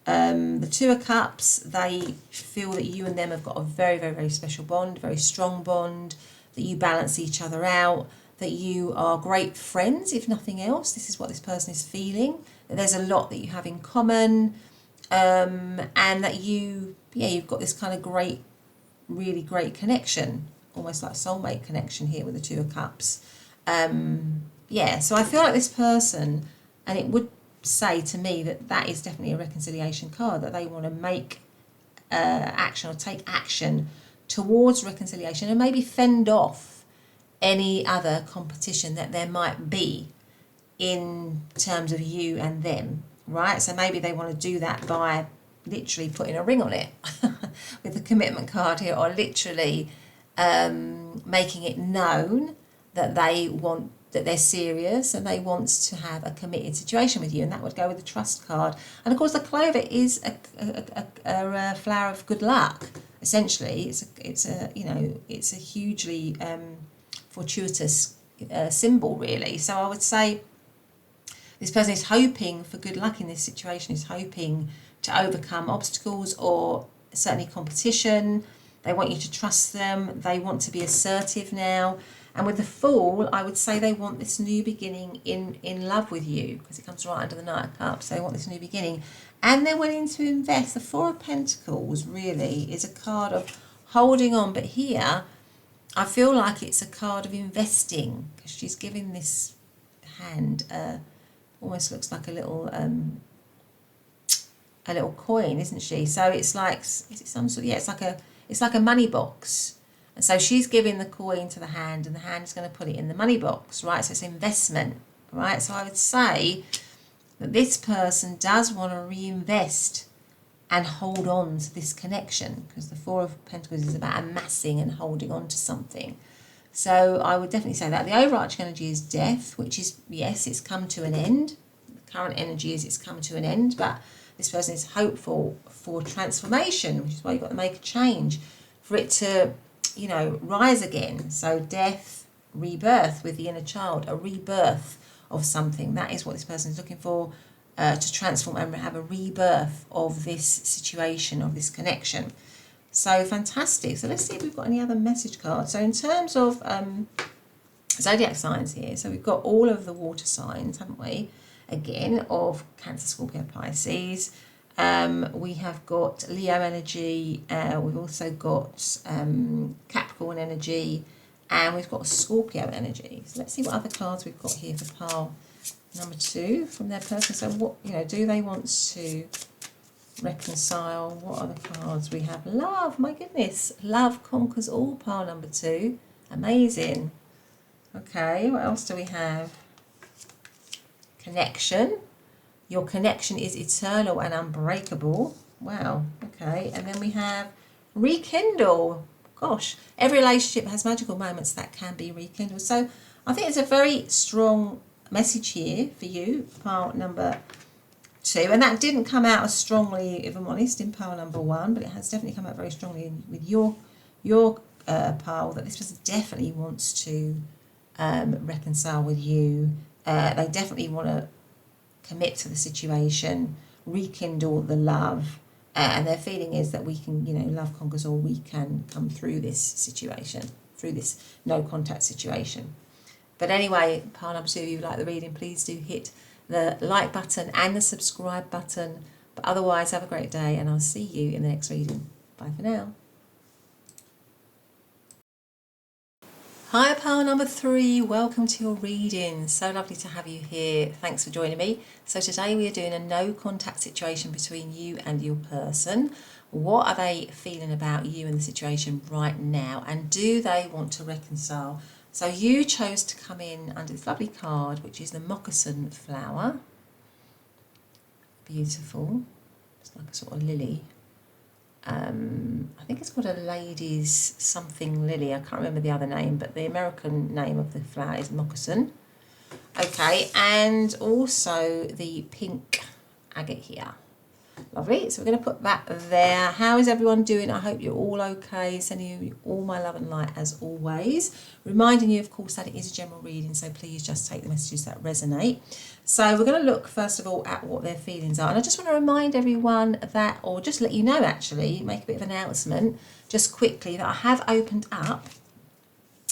Speaker 1: The Two of Cups, they feel that you and them have got a very, very, very special bond, very strong bond, that you balance each other out, that you are great friends, if nothing else. This is what this person is feeling, that there's a lot that you have in common, and that you've got this kind of great, really great connection, almost like soulmate connection here with the Two of Cups. So I feel like this person, and it would say to me that that is definitely a reconciliation card, that they want to make action or take action towards reconciliation and maybe fend off any other competition that there might be in terms of you and them, right? So maybe they want to do that by literally putting a ring on it with the commitment card here, or literally making it known that they want, that they're serious and they want to have a committed situation with you, and that would go with the trust card. And of course the clover is a flower of good luck. Essentially, it's a hugely fortuitous symbol, really. So I would say this person is hoping for good luck in this situation, is hoping to overcome obstacles or certainly competition. They want you to trust them. They want to be assertive now. And with the Fool, I would say they want this new beginning in love with you, because it comes right under the Knight of Cups. They want this new beginning. And they're willing to invest. The Four of Pentacles really is a card of holding on. But here, I feel like it's a card of investing, because she's giving this hand, almost looks like a little coin, isn't she? So it's like, is it some sort? Yeah, it's like a money box. And so she's giving the coin to the hand, and the hand is going to put it in the money box, right? So it's investment, right? So I would say that this person does want to reinvest and hold on to this connection, because the Four of Pentacles is about amassing and holding on to something. So I would definitely say that. The overarching energy is death, which is, yes, it's come to an end. The current energy is it's come to an end, but this person is hopeful for transformation, which is why you've got to make a change, for it to, you know, rise again. So death, rebirth with the inner child, a rebirth of something. That is what this person is looking for, to transform and have a rebirth of this situation, of this connection. So fantastic. So let's see if we've got any other message cards. So in terms of zodiac signs here, so we've got all of the water signs, haven't we? Again, of Cancer, Scorpio, Pisces. We have got Leo energy, we've also got Capricorn energy, and we've got Scorpio energy. So let's see what other cards we've got here for pile number 2 from their person. So what, you know, do they want to reconcile? What other cards we have? Love, my goodness, love conquers all, pile number 2. Amazing. Okay, what else do we have? Connection. Your connection is eternal and unbreakable. Wow, okay. And then we have rekindle. Gosh, every relationship has magical moments that can be rekindled. So I think it's a very strong message here for you, pile number 2. And that didn't come out as strongly, if I'm honest, in pile number 1, but it has definitely come out very strongly with your pile, that this person definitely wants to reconcile with you. They definitely want to commit to the situation, rekindle the love, and their feeling is that we can, you know, love conquers all, we can come through this situation, through this no contact situation. But anyway, pile number 2, if you like the reading, please do hit the like button and the subscribe button. But otherwise, have a great day, and I'll see you in the next reading. Bye for now. Hi, pile number 3, welcome to your reading. So lovely to have you here. Thanks for joining me. So today we are doing a no contact situation between you and your person. What are they feeling about you and the situation right now? And do they want to reconcile? So you chose to come in under this lovely card, which is the Moccasin flower. Beautiful. It's like a sort of lily. I think it's called a lady's something lily. I can't remember the other name, but the American name of the flower is Moccasin. Okay, and also the pink agate here. Lovely. So we're going to put that there. How is everyone doing? I hope you're all okay. Sending you all my love and light as always. Reminding you, of course, that it is a general reading, so please just take the messages that resonate. So we're going to look, first of all, at what their feelings are. And I just want to remind everyone that, or just let you know, actually, make a bit of an announcement, just quickly, that I have opened up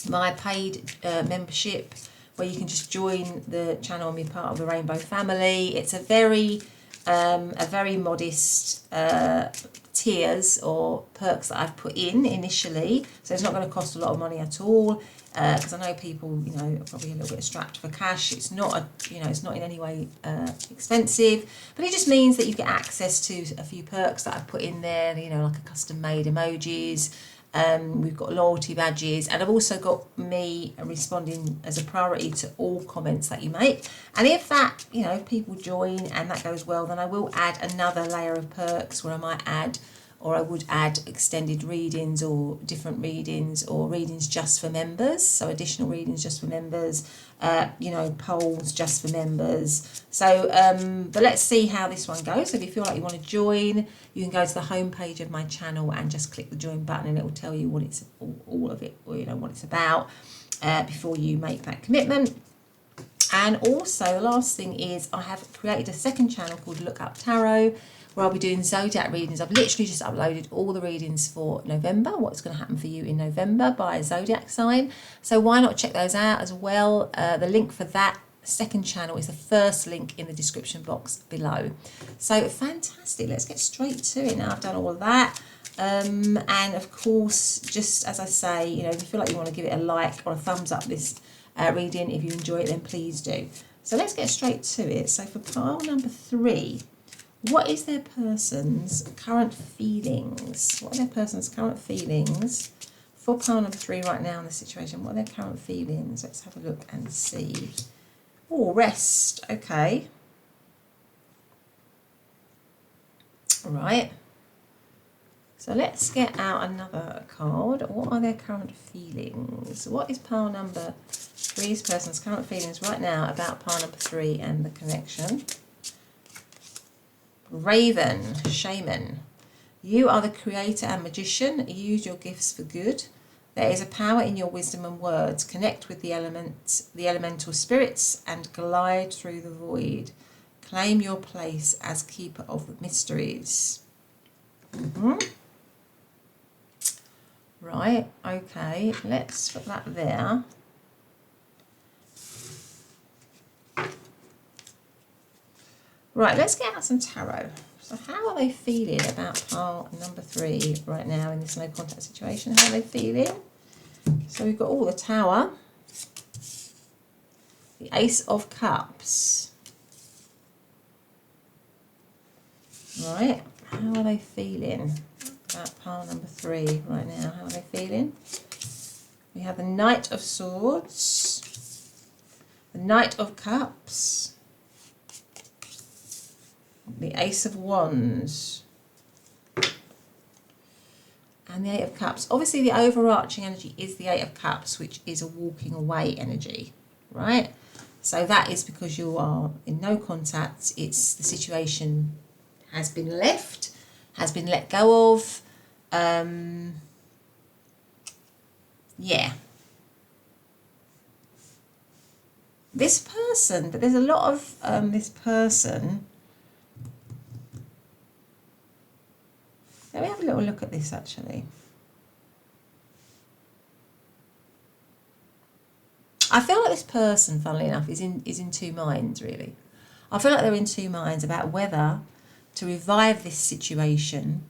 Speaker 1: my paid membership, where you can just join the channel and be part of the Rainbow family. It's a very modest tiers or perks that I've put in initially, so it's not going to cost a lot of money at all, because I know people, you know, are probably a little bit strapped for cash. It's not it's not in any way expensive, but it just means that you get access to a few perks that I've put in there, you know, like a custom made emojis. We've got loyalty badges, and I've also got me responding as a priority to all comments that you make. And if that, you know, if people join and that goes well, then I will add another layer of perks where I might add, or I would add extended readings or different readings or readings just for members. So additional readings just for members, you know, polls just for members. So, but let's see how this one goes. So if you feel like you want to join, you can go to the home page of my channel and just click the join button, and it will tell you what it's, all of it, or, you know, what it's about before you make that commitment. And also the last thing is I have created a second channel called Look Up Tarot, where I'll be doing zodiac readings. I've literally just uploaded all the readings for November, what's going to happen for you in November by zodiac sign. So why not check those out as well? The link for that second channel is the first link in the description box below. So fantastic, let's get straight to it now. I've done all of that. And of course, just as I say, you know, if you feel like you want to give it a like or a thumbs up this reading, if you enjoy it, then please do. So let's get straight to it. So for pile number 3, what is their person's current feelings? What are their person's current feelings for pile number 3 right now in the situation? What are their current feelings? Let's have a look and see. Oh, rest. Okay. All right. So let's get out another card. What are their current feelings? What is pile number 3's person's current feelings right now about pile number 3 and the connection? Raven, shaman. You are the creator and magician. Use your gifts for good. There is a power in your wisdom and words. Connect with the elemental spirits and glide through the void. Claim your place as keeper of the mysteries. Right, okay, let's put that there. Right, let's get out some tarot. So how are they feeling about pile number 3 right now in this no contact situation? How are they feeling? So we've got all the Tower, the Ace of Cups. Right, how are they feeling about pile number 3 right now? How are they feeling? We have the Knight of Swords, the Knight of Cups, the Ace of Wands, and the Eight of Cups. Obviously the overarching energy is the Eight of Cups, which is a walking away energy, right? So that is because you are in no contact. It's the situation has been left, has been let go of. Yeah. This person, but there's a lot of this person. Let me have a little look at this actually. I feel like this person, funnily enough, is in two minds really. I feel like they're in two minds about whether to revive this situation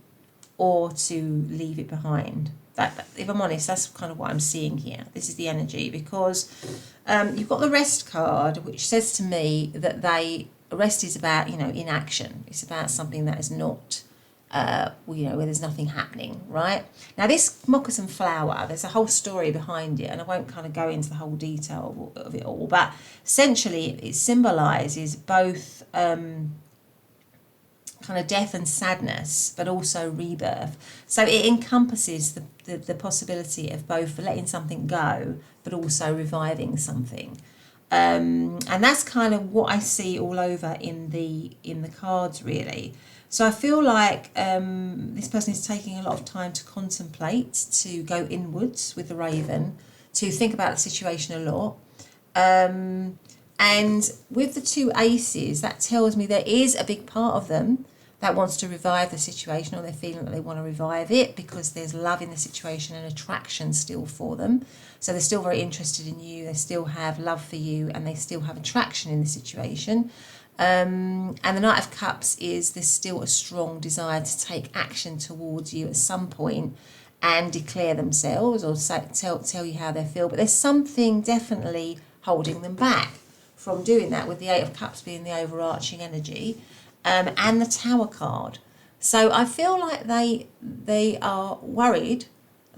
Speaker 1: or to leave it behind. That, if I'm honest, that's kind of what I'm seeing here. This is the energy, because you've got the rest card, which says to me that rest is about, you know, inaction. It's about something that is not, you know, where there's nothing happening, right? Now this moccasin flower, there's a whole story behind it, and I won't kind of go into the whole detail of it all, but essentially it symbolises both kind of death and sadness, but also rebirth. So it encompasses the possibility of both letting something go, but also reviving something. And that's kind of what I see all over in the cards really. So I feel like this person is taking a lot of time to contemplate, to go inwards with the Raven, to think about the situation a lot. And with the two aces, that tells me there is a big part of them that wants to revive the situation, or they're feeling that they want to revive it because there's love in the situation and attraction still for them. So they're still very interested in you, they still have love for you, and they still have attraction in the situation. And the Knight of Cups is there's still a strong desire to take action towards you at some point and declare themselves or tell you how they feel. But there's something definitely holding them back from doing that, with the Eight of Cups being the overarching energy, and the Tower card. So I feel like they are worried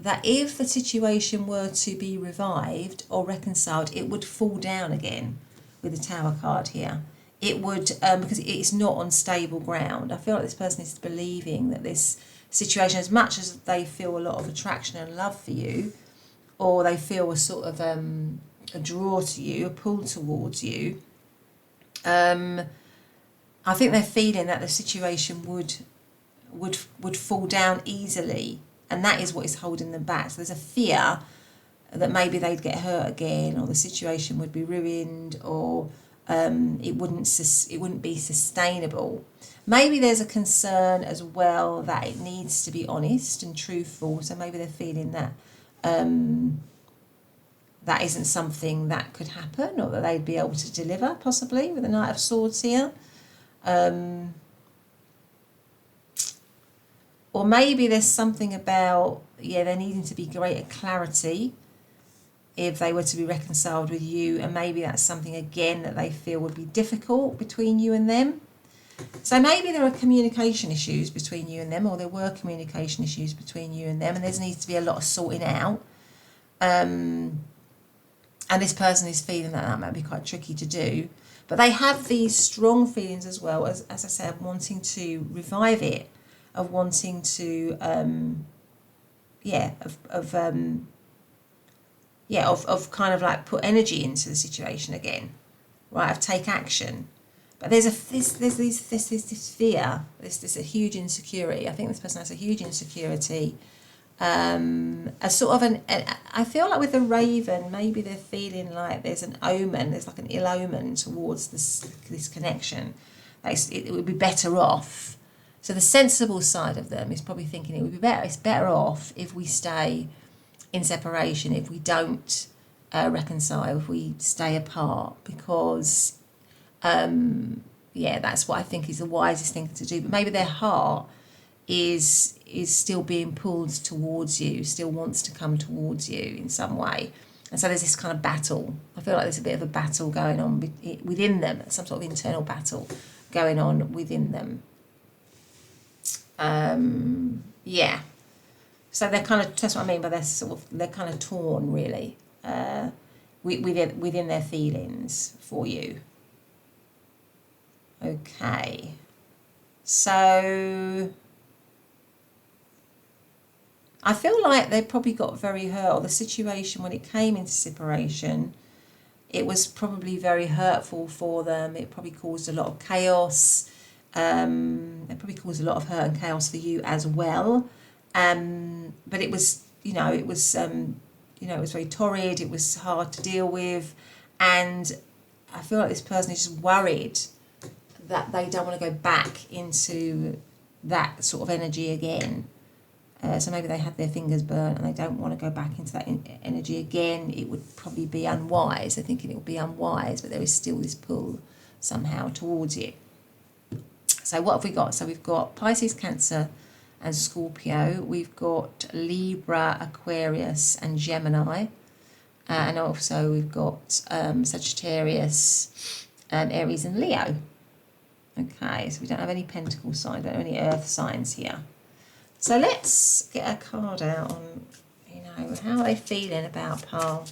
Speaker 1: that if the situation were to be revived or reconciled, it would fall down again with the Tower card here. It would, because it's not on stable ground. I feel like this person is believing that this situation, as much as they feel a lot of attraction and love for you, or they feel a sort of a draw to you, a pull towards you, I think they're feeling that the situation would fall down easily, and that is what is holding them back. So there's a fear that maybe they'd get hurt again, or the situation would be ruined, or it wouldn't be sustainable. Maybe there's a concern as well that it needs to be honest and truthful. So maybe they're feeling that that isn't something that could happen, or that they'd be able to deliver, possibly, with the Knight of Swords here. Or maybe there's something about, there needing to be greater clarity if they were to be reconciled with you, and maybe that's something, again, that they feel would be difficult between you and them. So maybe there are communication issues between you and them, or there were communication issues between you and them, and there needs to be a lot of sorting out. And this person is feeling that might be quite tricky to do. But they have these strong feelings as well, as I said, of wanting to revive it, of wanting to, of kind of like put energy into the situation again, right? Of take action. But there's this fear, this a huge insecurity. I think this person has a huge insecurity. A sort of I feel like with the Raven, maybe they're feeling like there's an omen, there's like an ill omen towards this connection. It would be better off. So the sensible side of them is probably thinking it's better off if we stay in separation, if we don't reconcile, if we stay apart, because that's what I think is the wisest thing to do. But maybe their heart is still being pulled towards you, still wants to come towards you in some way. And so there's this kind of battle. I feel like there's a bit of a battle going on within them, some sort of internal battle going on within them. So they're kind of, that's what I mean by they're kind of torn, really, within their feelings for you. Okay, so I feel like they probably got very hurt, or the situation when it came into separation, it was probably very hurtful for them. It probably caused a lot of chaos. It probably caused a lot of hurt and chaos for you as well. But it was, it was very torrid. It was hard to deal with, and I feel like this person is just worried that they don't want to go back into that sort of energy again. So maybe they had their fingers burnt and they don't want to go back into that energy again. It would probably be unwise. They're thinking it would be unwise, but there is still this pull somehow towards you. So what have we got? So we've got Pisces, Cancer and Scorpio. We've got Libra, Aquarius and Gemini. And also we've got Sagittarius, Aries and Leo. Okay, so we don't have any pentacle signs, don't have any earth signs here. So let's get a card out on, how are they feeling about pile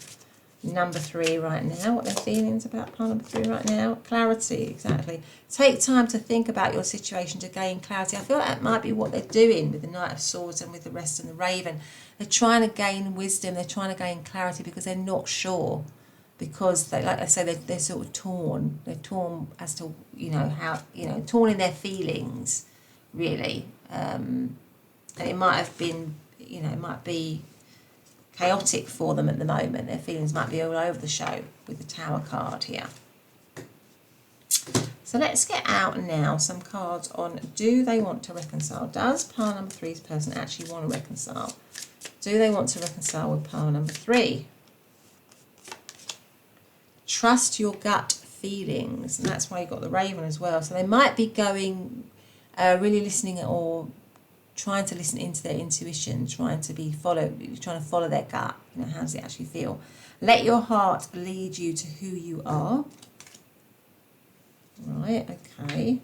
Speaker 1: number 3 right now? What their feelings about pile number 3 right now? Clarity, exactly. Take time to think about your situation to gain clarity. I feel like that might be what they're doing with the Knight of Swords and with the rest and the Raven. They're trying to gain wisdom. They're trying to gain clarity because they're not sure. Because they, like I say, they're sort of torn. They're torn as to, how, torn in their feelings, really. And it might have been, it might be chaotic for them at the moment. Their feelings might be all over the show with the Tower card here. So let's get out now some cards on, do they want to reconcile? Does pile number 3's person actually want to reconcile? Do they want to reconcile with pile number 3? Trust your gut feelings, and that's why you got the Raven as well. So they might be going, really listening or trying to listen into their intuition, trying to follow their gut. You know, how does it actually feel? Let your heart lead you to who you are. Right, okay.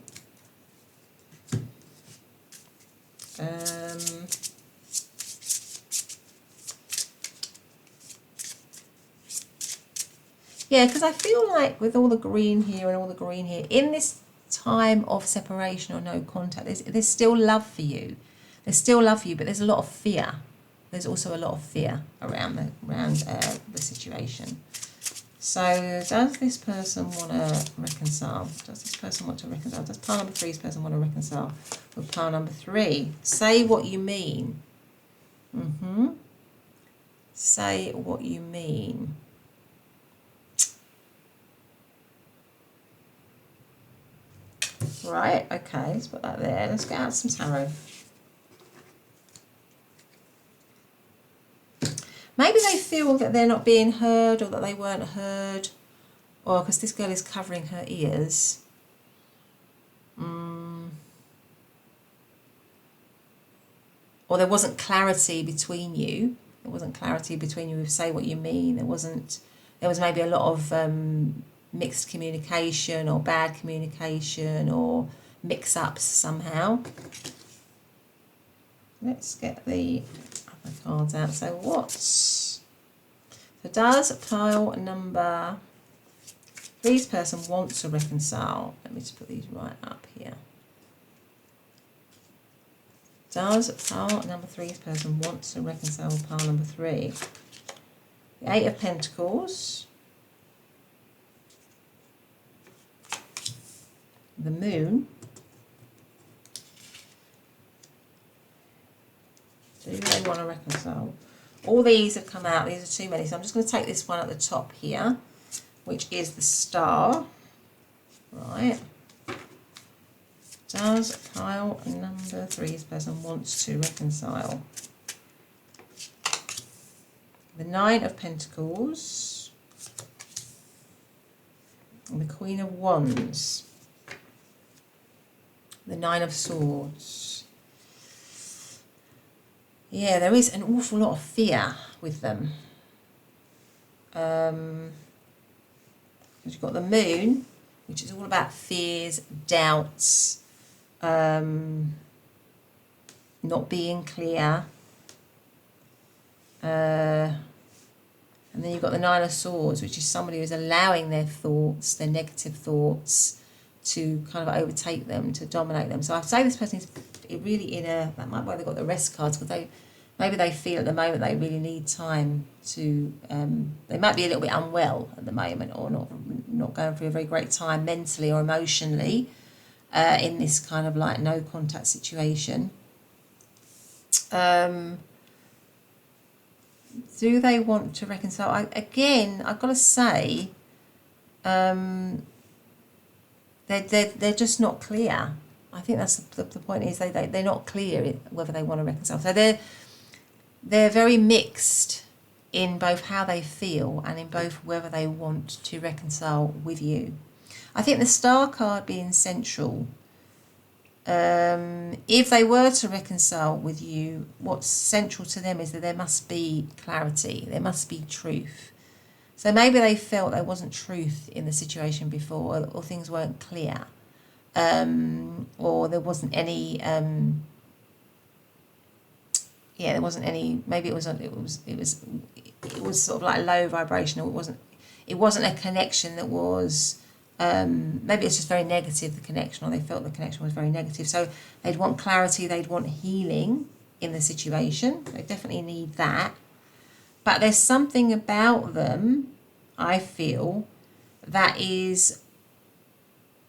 Speaker 1: Yeah, because I feel like with all the green here and all the green here, in this time of separation or no contact, there's still love for you. There's still love for you, but there's a lot of fear. There's also a lot of fear around the situation. So does this person want to reconcile? Does this person want to reconcile? Does pile number 3's person want to reconcile with pile number 3? Say what you mean. Say what you mean. Right, okay, let's put that there. Let's get out some tarot. Maybe they feel that they're not being heard, or that they weren't heard, or because this girl is covering her ears. Or there wasn't clarity between you. There wasn't clarity between you with say what you mean. There was maybe a lot of mixed communication or bad communication or mix-ups somehow. Let's get the other cards out. So does pile number 3's person want to reconcile? Let me just put these right up here. Does pile number 3's person want to reconcile with pile number 3? The 8 of Pentacles. The Moon. Do they want to reconcile? All these have come out. These are too many. So I'm just going to take this one at the top here, which is the Star. Right. Does pile number 3's person wants to reconcile? The 9 of Pentacles. And the Queen of Wands. The 9 of Swords. Yeah, there is an awful lot of fear with them. You've got the Moon, which is all about fears, doubts, not being clear. And then you've got the 9 of Swords, which is somebody who's allowing their thoughts, their negative thoughts, to kind of overtake them, to dominate them. So I'd say this person is really that might be why they've got the rest cards, because maybe they feel at the moment they really need time to, they might be a little bit unwell at the moment, or not going through a very great time mentally or emotionally in this kind of like no contact situation. Do they want to reconcile? I've got to say, they're just not clear. I think that's the point, is they're not clear whether they want to reconcile. So they're very mixed in both how they feel and in both whether they want to reconcile with you. I think the Star card being central, if they were to reconcile with you, what's central to them is that there must be clarity, there must be truth. So maybe they felt there wasn't truth in the situation before, or things weren't clear, or there wasn't any. There wasn't any. Maybe it was sort of like low vibrational. It wasn't a connection that was. Maybe it's just very negative, the connection, or they felt the connection was very negative. So they'd want clarity, they'd want healing in the situation. They definitely need that. But there's something about them, I feel, that is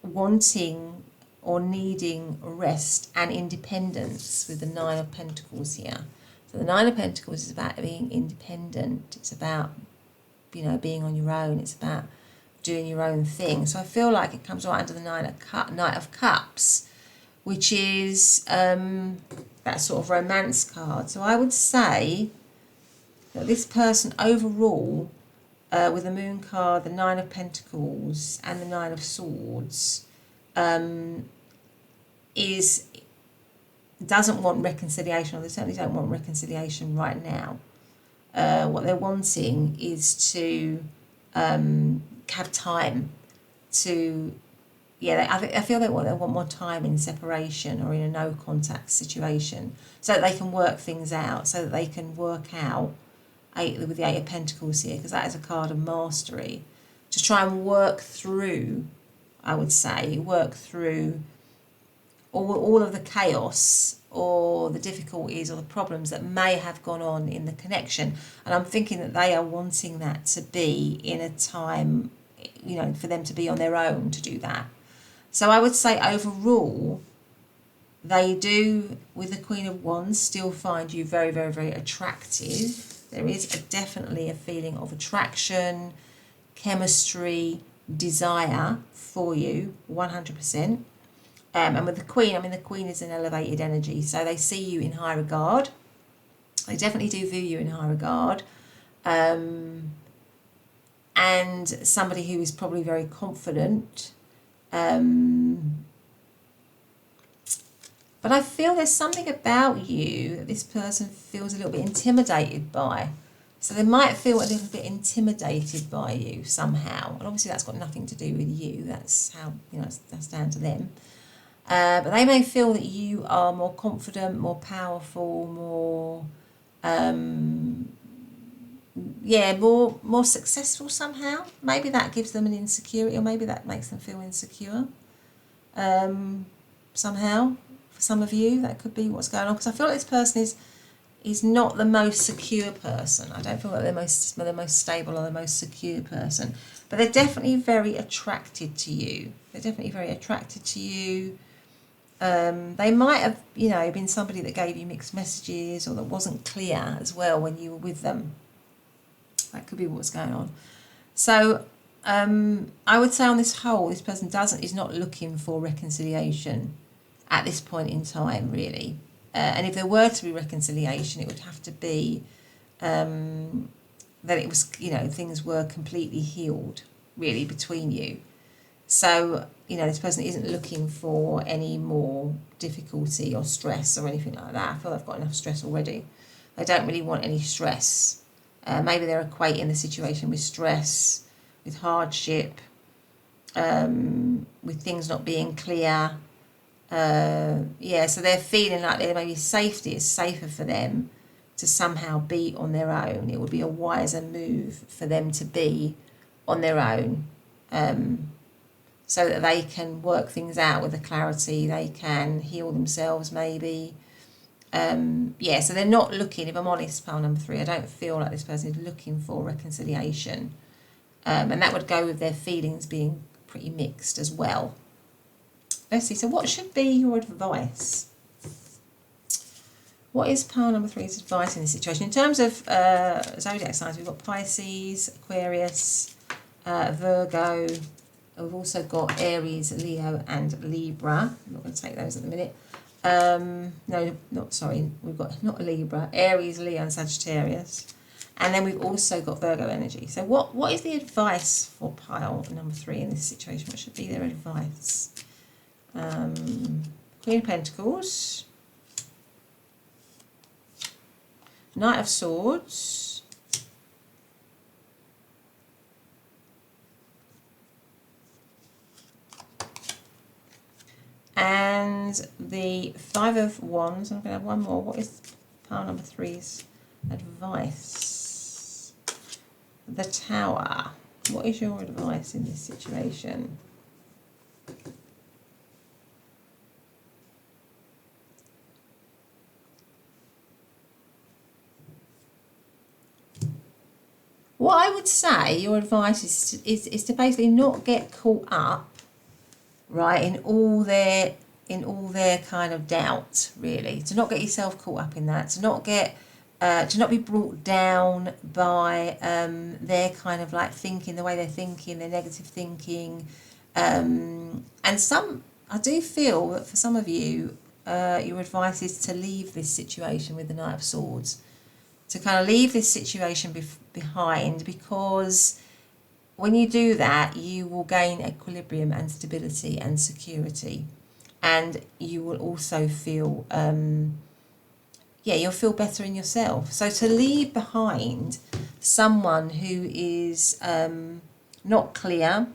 Speaker 1: wanting or needing rest and independence with the 9 of Pentacles here. So the 9 of Pentacles is about being independent. It's about, being on your own. It's about doing your own thing. So I feel like it comes right under the Knight of Cups, which is that sort of romance card. So I would say that this person overall with the Moon card, the Nine of Pentacles and the Nine of Swords, doesn't want reconciliation, or they certainly don't want reconciliation right now. What they're wanting is to have time to, I feel they want more time in separation or in a no contact situation, so that they can work things out, so that they can work out with the Eight of Pentacles here, because that is a card of mastery, to try and work through, I would say, all of the chaos or the difficulties or the problems that may have gone on in the connection. And I'm thinking that they are wanting that to be in a time, for them to be on their own to do that. So I would say overall, they do, with the Queen of Wands, still find you very, very, very attractive. There is definitely a feeling of attraction, chemistry, desire for you, 100%. And with the Queen, the Queen is an elevated energy, so they see you in high regard. They definitely do view you in high regard. And somebody who is probably very confident. But I feel there's something about you that this person feels a little bit intimidated by. So they might feel a little bit intimidated by you somehow. And obviously that's got nothing to do with you. That's how, that's down to them. But they may feel that you are more confident, more powerful, more successful somehow. Maybe that gives them an insecurity, or maybe that makes them feel insecure somehow. For some of you, that could be what's going on, because I feel like this person is not the most secure person. I don't feel like they're the most stable or the most secure person, but they're definitely very attracted to you. They're definitely very attracted to you. They might have, been somebody that gave you mixed messages, or that wasn't clear as well when you were with them. That could be what's going on. So I would say on this whole, this person is not looking for reconciliation at this point in time, really. And if there were to be reconciliation, it would have to be that it was, things were completely healed, really, between you. So, this person isn't looking for any more difficulty or stress or anything like that. I feel they've got enough stress already. They don't really want any stress. Maybe they're equating the situation with stress, with hardship, with things not being clear. So they're feeling like maybe safety is safer for them to somehow be on their own. It would be a wiser move for them to be on their own, so that they can work things out with the clarity. They can heal themselves maybe. So they're not looking, if I'm honest, pile number 3, I don't feel like this person is looking for reconciliation. And that would go with their feelings being pretty mixed as well. Let's see, so what should be your advice? What is pile number 3's advice in this situation? In terms of zodiac signs, we've got Pisces, Aquarius, Virgo. We've also got Aries, Leo and Libra. I'm not going to take those at the minute. We've got not Libra, Aries, Leo and Sagittarius. And then we've also got Virgo energy. So what is the advice for pile number 3 in this situation? What should be their advice? Queen of Pentacles, Knight of Swords, and the Five of Wands. I'm going to have one more. What is pile number 3's advice? The Tower. What is your advice in this situation? What I would say, your advice is to basically not get caught up, right, in all their kind of doubt, really. To not get yourself caught up in that. To not be brought down by their kind of like thinking, the way they're thinking, their negative thinking. And I do feel that for some of you, your advice is to leave this situation with the Knight of Swords. to kind of leave this situation behind, because when you do that, you will gain equilibrium and stability and security, and you will also feel, you'll feel better in yourself. So to leave behind someone who is not clear,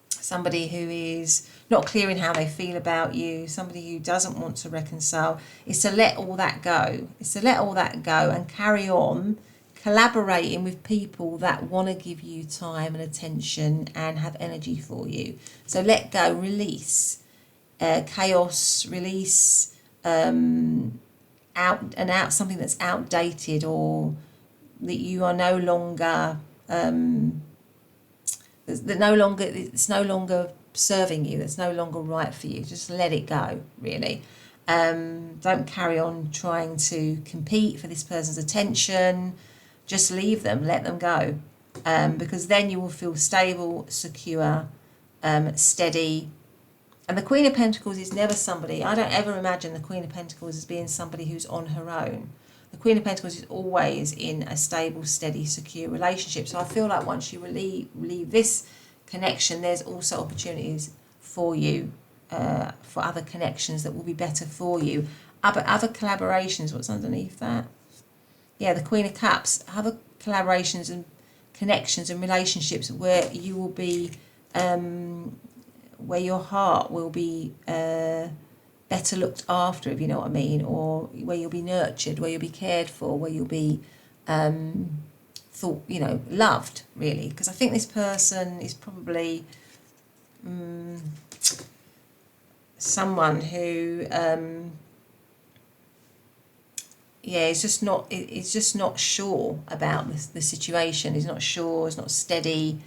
Speaker 1: somebody who is not clear in how they feel about you, somebody who doesn't want to reconcile, is to let all that go. It's to let all that go and carry on collaborating with people that want to give you time and attention and have energy for you. So let go, release chaos, release out something that's outdated, or that you are no longer it's no longer serving you, that's no longer right for you. Just let it go, really. Don't carry on trying to compete for this person's attention. Just leave them, let them go, because then you will feel stable, secure, steady. And the Queen of Pentacles is never somebody, I don't ever imagine the Queen of Pentacles as being somebody who's on her own. The Queen of Pentacles is always in a stable, steady, secure relationship. So I feel like once you leave this connection, there's also opportunities for you, for other connections that will be better for you. Other collaborations, what's underneath that? Yeah, the Queen of Cups, other collaborations and connections and relationships where you will be, where your heart will be better looked after, if you know what I mean, or where you'll be nurtured, where you'll be cared for, where you'll be loved, really. Because I think this person is probably someone who is just not sure about the situation. He's not sure, he's not steady.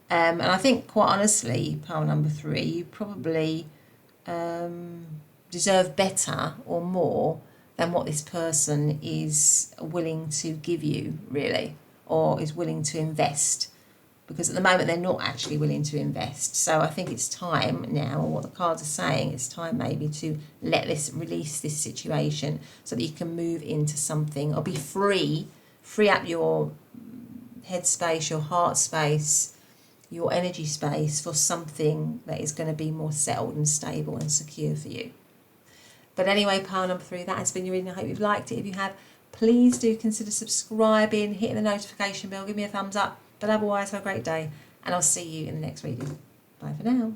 Speaker 1: And I think, quite honestly, pile number 3, you probably deserve better or more than what this person is willing to give you, really, or is willing to invest. Because at the moment, they're not actually willing to invest. So I think it's time now, or what the cards are saying, it's time maybe to release this situation so that you can move into something, or be free up your head space, your heart space, your energy space for something that is going to be more settled and stable and secure for you. But anyway, pile number 3, that has been your reading. I hope you've liked it. If you have, please do consider subscribing, hitting the notification bell, give me a thumbs up. But otherwise, have a great day, and I'll see you in the next reading. Bye for now.